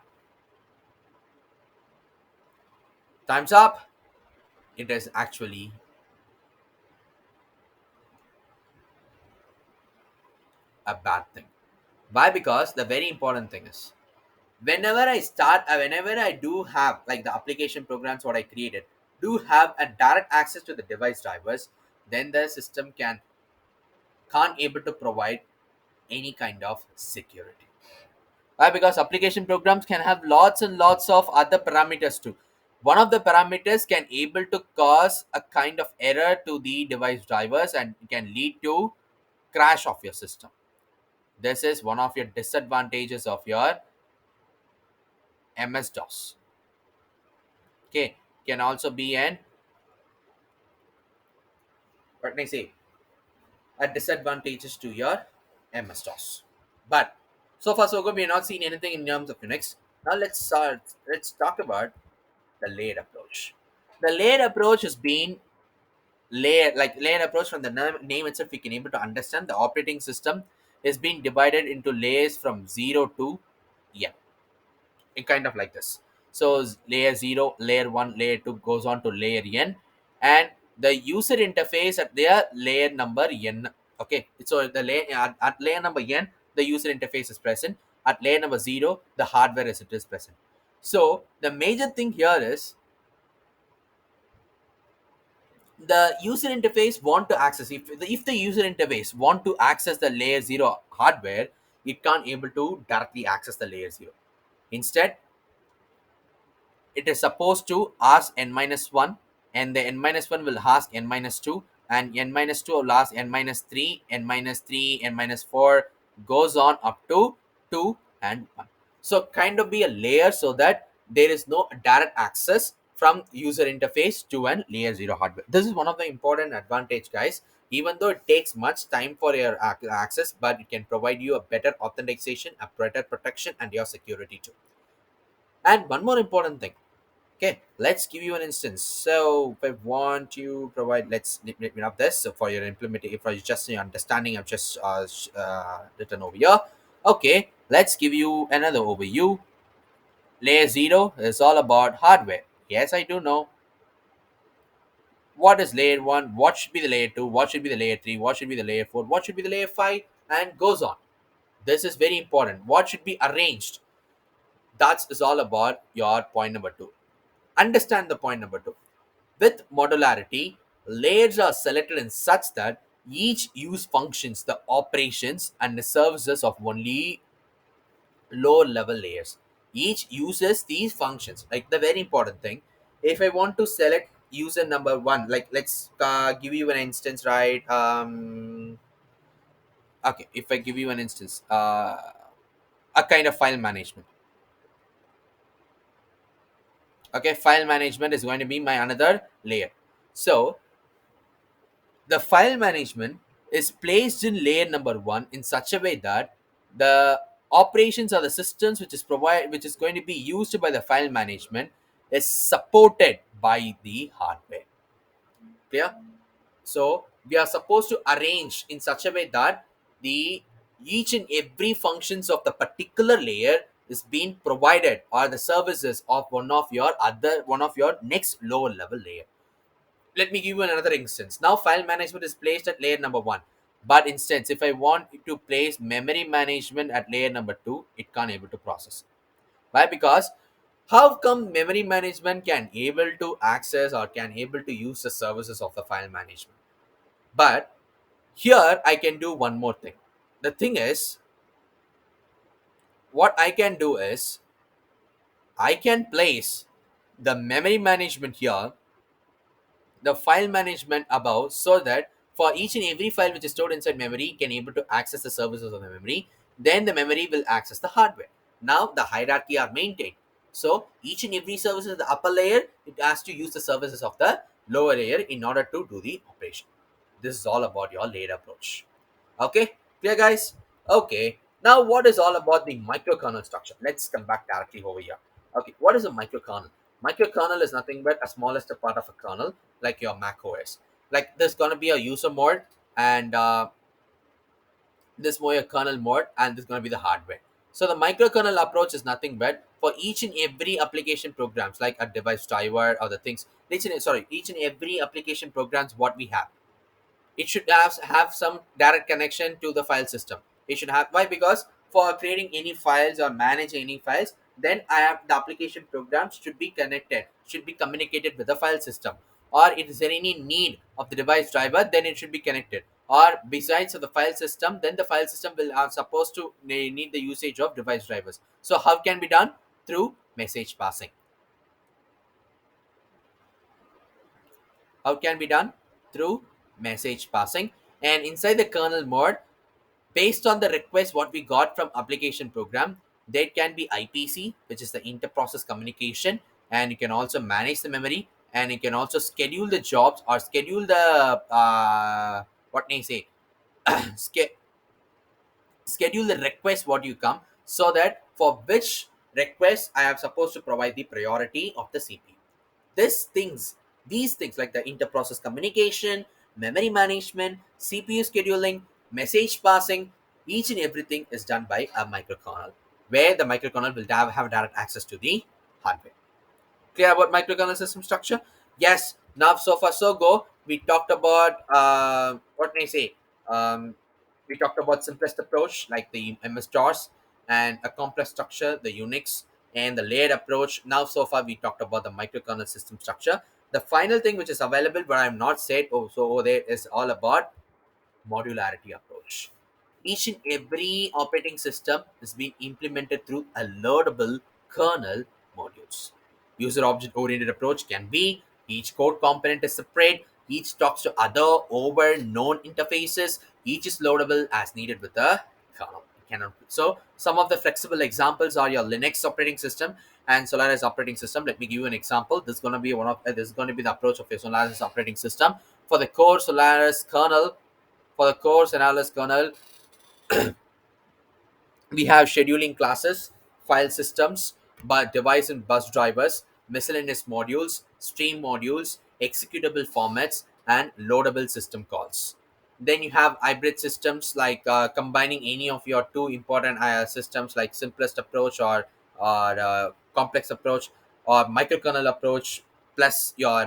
Time's up. It is actually a bad thing. Why? Because the very important thing is whenever I do have like the application programs what I created do have a direct access to the device drivers, then the system can't able to provide any kind of security. Why? Because application programs can have lots and lots of other parameters too. One of the parameters can able to cause a kind of error to the device drivers and can lead to crash of your system. This is one of your disadvantages of your MS DOS. Okay, can also be an what can I say a disadvantages to your MS DOS. But so far so good. We're not seeing anything in terms of Unix. Now let's talk about the layered approach. The layered approach has been layered approach from the name itself. We can able to understand the operating system is being divided into layers from 0 to Yeah, it kind of like this. So layer 0, layer 1, layer 2 goes on to layer n, and the user interface at their layer number n. Okay, so the layer at layer number n, the user interface is present. At layer number 0, the hardware as it is present. So the major thing here is the user interface want to access, if the user interface want to access the layer 0 hardware, it can't able to directly access the layer 0. Instead, it is supposed to ask n minus 1, and the n minus 1 will ask n minus 2, and n minus 2 will ask n minus 3, n minus 3, n minus 4, goes on up to 2 and 1. So kind of be a layer so that there is no direct access from user interface to an layer 0 hardware. This is one of the important advantage, guys. Even though it takes much time for your access, but it can provide you a better authentication, a better protection, and your security too. And one more important thing. Okay, let's give you an instance. So if I want to provide, let's let me have this. So for your implementation, for just your understanding, I've just written over here. Okay, let's give you another overview. Layer 0 is all about hardware. Yes, I do know. What is layer 1? What should be the layer 2? What should be the layer 3? What should be the layer 4? What should be the layer 5? And goes on. This is very important. What should be arranged? That is all about your point number 2. Understand the point number 2. With modularity, layers are selected in such that each use functions, the operations, and the services of only lower level layers. Each uses these functions. Like the very important thing, if I want to select user number 1, like let's give you an instance, right? Okay, if I give you an instance, a kind of file management. Okay, file management is going to be my another layer. So the file management is placed in layer number 1 in such a way that the operations or the systems which is going to be used by the file management is supported by the hardware. Clear? So we are supposed to arrange in such a way that the each and every functions of the particular layer is being provided, or the services of one of your next lower level layer. Let me give you another instance. Now file management is placed at layer number 1, but instance, if I want to place memory management at layer number 2, it can't able to process. Why? Because how come memory management can able to access or can able to use the services of the file management? But here I can do one more thing. The thing is, what I can do is I can place the memory management here, the file management above, so that for each and every file which is stored inside memory can able to access the services of the memory, then the memory will access the hardware. Now the hierarchy are maintained, so each and every service of the upper layer, it has to use the services of the lower layer in order to do the operation. This is all about your layer approach. Okay, clear, guys? Okay, now what is all about the microkernel structure? Let's come back directly over here. Okay, what is a microkernel? Microkernel is nothing but a smallest part of a kernel, like your Mac OS. Like there's gonna be a user mode, and this more a kernel mode, and this is gonna be the hardware. So the microkernel approach is nothing but for each and every application programs, like a device driver or the things. Each and every application programs what we have, it should have some direct connection to the file system. It should have, why? Because for creating any files or managing any files, then I have the application programs should be connected, should be communicated with the file system. Or if there any need of the device driver, then it should be connected. Or besides of the file system, then the file system will are supposed to need the usage of device drivers. So how can be done? Through message passing. How can be done? Through message passing. And inside the kernel mode, based on the request what we got from application program, there can be IPC, which is the inter-process communication, and you can also manage the memory, and you can also schedule the jobs or schedule the what may I say sch- schedule the request what you come, so that for which request I am supposed to provide the priority of the CPU. This things, these things like the inter-process communication, memory management, CPU scheduling, message passing, each and everything is done by a microkernel. where the microkernel will have direct access to the hardware. Clear about microkernel system structure? Yes. Now, so far so go. We talked about what can I say? Um, we talked about simplest approach like the MS DOS, and a complex structure, the Unix, and the layered approach. Now, so far we talked about the microkernel system structure. The final thing which is available, but I'm not said. Oh, so over there is all about modularity approach. Each and every operating system is being implemented through a loadable kernel modules. User object oriented approach can be each code component is separate, each talks to other over known interfaces, each is loadable as needed with the kernel. So some of the flexible examples are your Linux operating system and Solaris operating system. Let me give you an example. This is going to be this is going to be the approach of your Solaris operating system. For the core Solaris kernel, for the core Solaris kernel, we have scheduling classes, file systems, but device and bus drivers, miscellaneous modules, stream modules, executable formats, and loadable system calls. Then you have hybrid systems like combining any of your two important systems like simplest approach or complex approach or microkernel approach plus your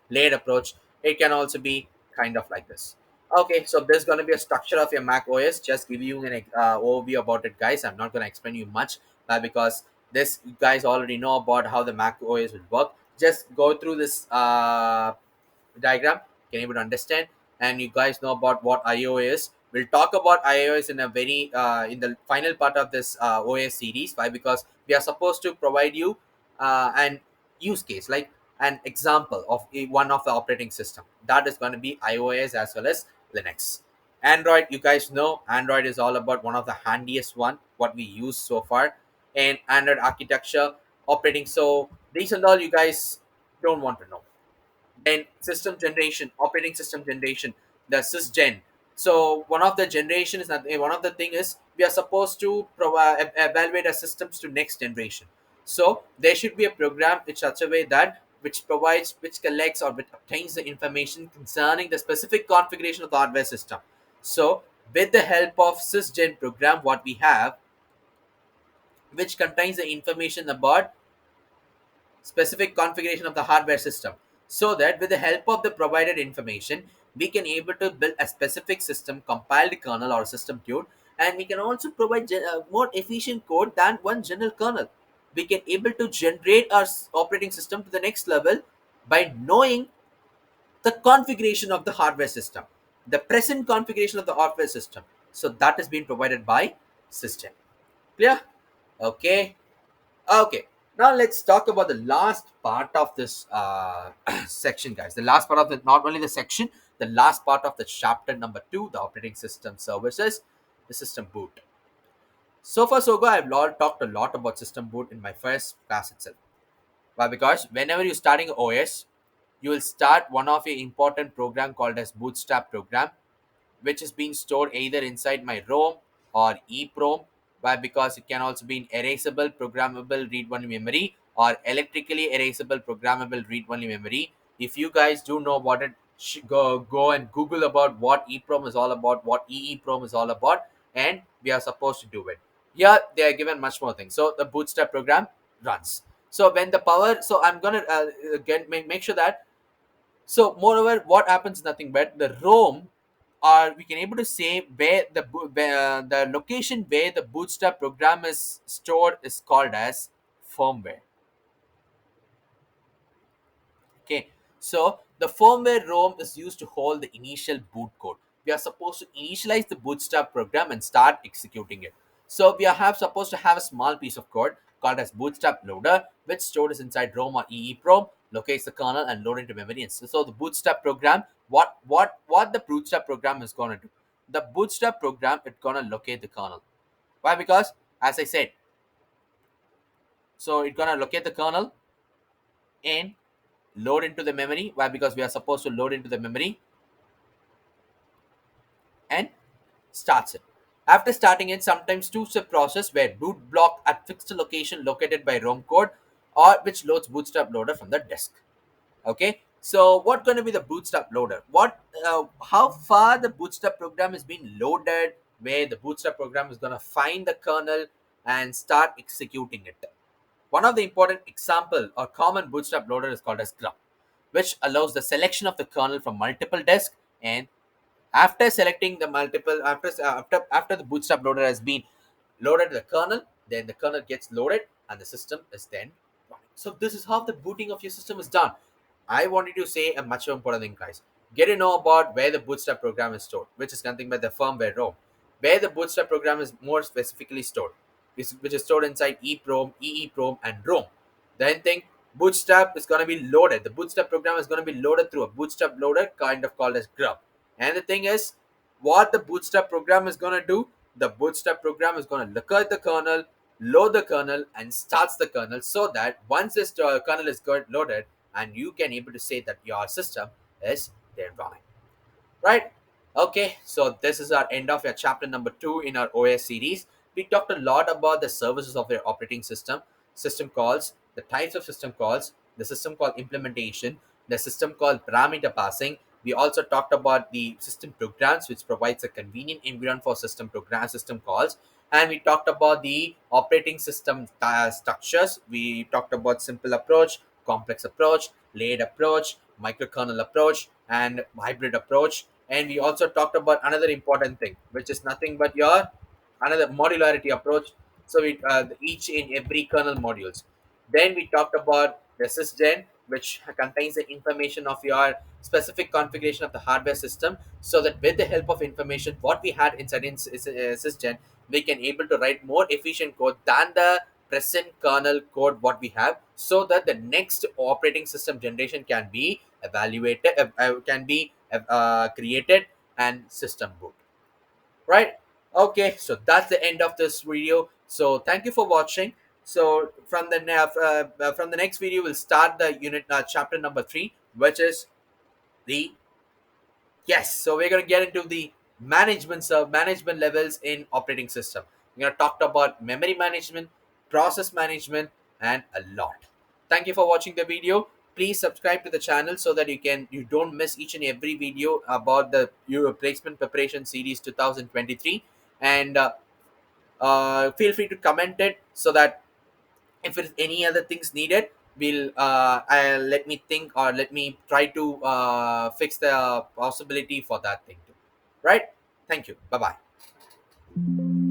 layered approach. It can also be kind of like this. Okay, so there's going to be a structure of your Mac OS. Just give you an overview about it, guys. I'm not going to explain you much because this you guys already know about how the Mac OS will work. Just go through this diagram. Can you able to understand? And you guys know about what IO is. We'll talk about iOS in a very in the final part of this OS series. Why? Because we are supposed to provide you an use case like an example of one of the operating system that is going to be iOS as well as Linux. Android, you guys know Android is all about one of the handiest one what we use so far, and Android architecture operating. So these and all you guys don't want to know. Then system generation, operating system generation, the sysgen. So one of the generation is that one of the thing is we are supposed to provide evaluate our systems to next generation. So there should be a program in such a way that which provides, which collects or which obtains the information concerning the specific configuration of the hardware system. So with the help of sysgen program, what we have, which contains the information about specific configuration of the hardware system, so that with the help of the provided information we can able to build a specific system compiled kernel or system tune, and we can also provide more efficient code than one general kernel. We can able to generate our operating system to the next level by knowing the configuration of the hardware system, the present configuration of the hardware system. So that is being provided by system. Clear? Okay. Okay, now let's talk about the last part of this section, guys. The last part of the, not only the section, the last part of the chapter number 2, the operating system services, the system boot. So far, so good. Talked a lot about system boot in my first class itself. Why? Because whenever you're starting OS, you will start one of your important program called as Bootstrap program, which is being stored either inside my ROM or EEPROM. Why? Because it can also be an erasable programmable read-only memory or electrically erasable programmable read-only memory. If you guys do know about it, go and Google about what EEPROM is all about, what EEPROM is all about, and we are supposed to do it. Here they are given much more things. So the Bootstrap program runs. So when the power, so I'm gonna again make sure that, so moreover, what happens is nothing but the ROM, or we can able to say where the location where the Bootstrap program is stored is called as firmware. Okay, so the firmware ROM is used to hold the initial boot code. We are supposed to initialize the Bootstrap program and start executing it. So we are supposed to have a small piece of code called as Bootstrap loader, which stores inside ROM or EEPROM, locates the kernel and load into memory. And so the Bootstrap program, what the Bootstrap program is gonna do? The Bootstrap program it's gonna locate the kernel. Why? Because as I said, so it's gonna locate the kernel and load into the memory. Why? Because we are supposed to load into the memory and starts it. After starting it, sometimes two-step process where boot block at fixed location located by ROM code or which loads Bootstrap loader from the disk. Okay, so what going to be the Bootstrap loader? How far the Bootstrap program is being loaded, where the Bootstrap program is going to find the kernel, and start executing it. One of the important example or common bootstrap loader is called as grub, which allows the selection of the kernel from multiple disks. And after selecting the multiple, after the bootstrap loader has been loaded the kernel, then the kernel gets loaded and the system is then running. So this is how the booting of your system is done. I wanted to say a much more important thing, guys. Get to know about where the bootstrap program is stored, which is nothing but the firmware ROM. Where the bootstrap program is more specifically stored, which is stored inside EEPROM, EEPROM, and ROM. Then think bootstrap is going to be loaded. The bootstrap program is going to be loaded through a bootstrap loader, kind of called as grub. And the thing is, what the bootstrap program is going to do, the bootstrap program is going to look at the kernel, load the kernel, and starts the kernel, so that once this kernel is loaded, and you can able to say that your system is then running. Right? Okay, so this is our end of your chapter number 2 in our OS series. We talked a lot about the services of your operating system, system calls, the types of system calls, the system call implementation, the system call parameter passing. We also talked about the system programs, which provides a convenient environment for system calls. And we talked about the operating system structures. We talked about simple approach, complex approach, layered approach, microkernel approach, and hybrid approach. And we also talked about another important thing, which is nothing but your another modularity approach. So we each in every kernel modules. Then we talked about the sysgen, which contains the information of your specific configuration of the hardware system, so that with the help of information what we had inside sysgen, we can able to write more efficient code than the present kernel code what we have, so that the next operating system generation can be evaluated, can be created and system boot. Right? Okay, so that's the end of this video. So thank you for watching. So from the next video, we'll start the unit chapter number 3, which is the yes. So we're gonna get into the management levels in operating system. We're gonna talk about memory management, process management, and a lot. Thank you for watching the video. Please subscribe to the channel so that you don't miss each and every video about the your placement preparation series 2023. And feel free to comment it, so that if there's any other things needed, we'll let me think, or let me try to fix the possibility for that thing too. Right? Thank you. Bye bye.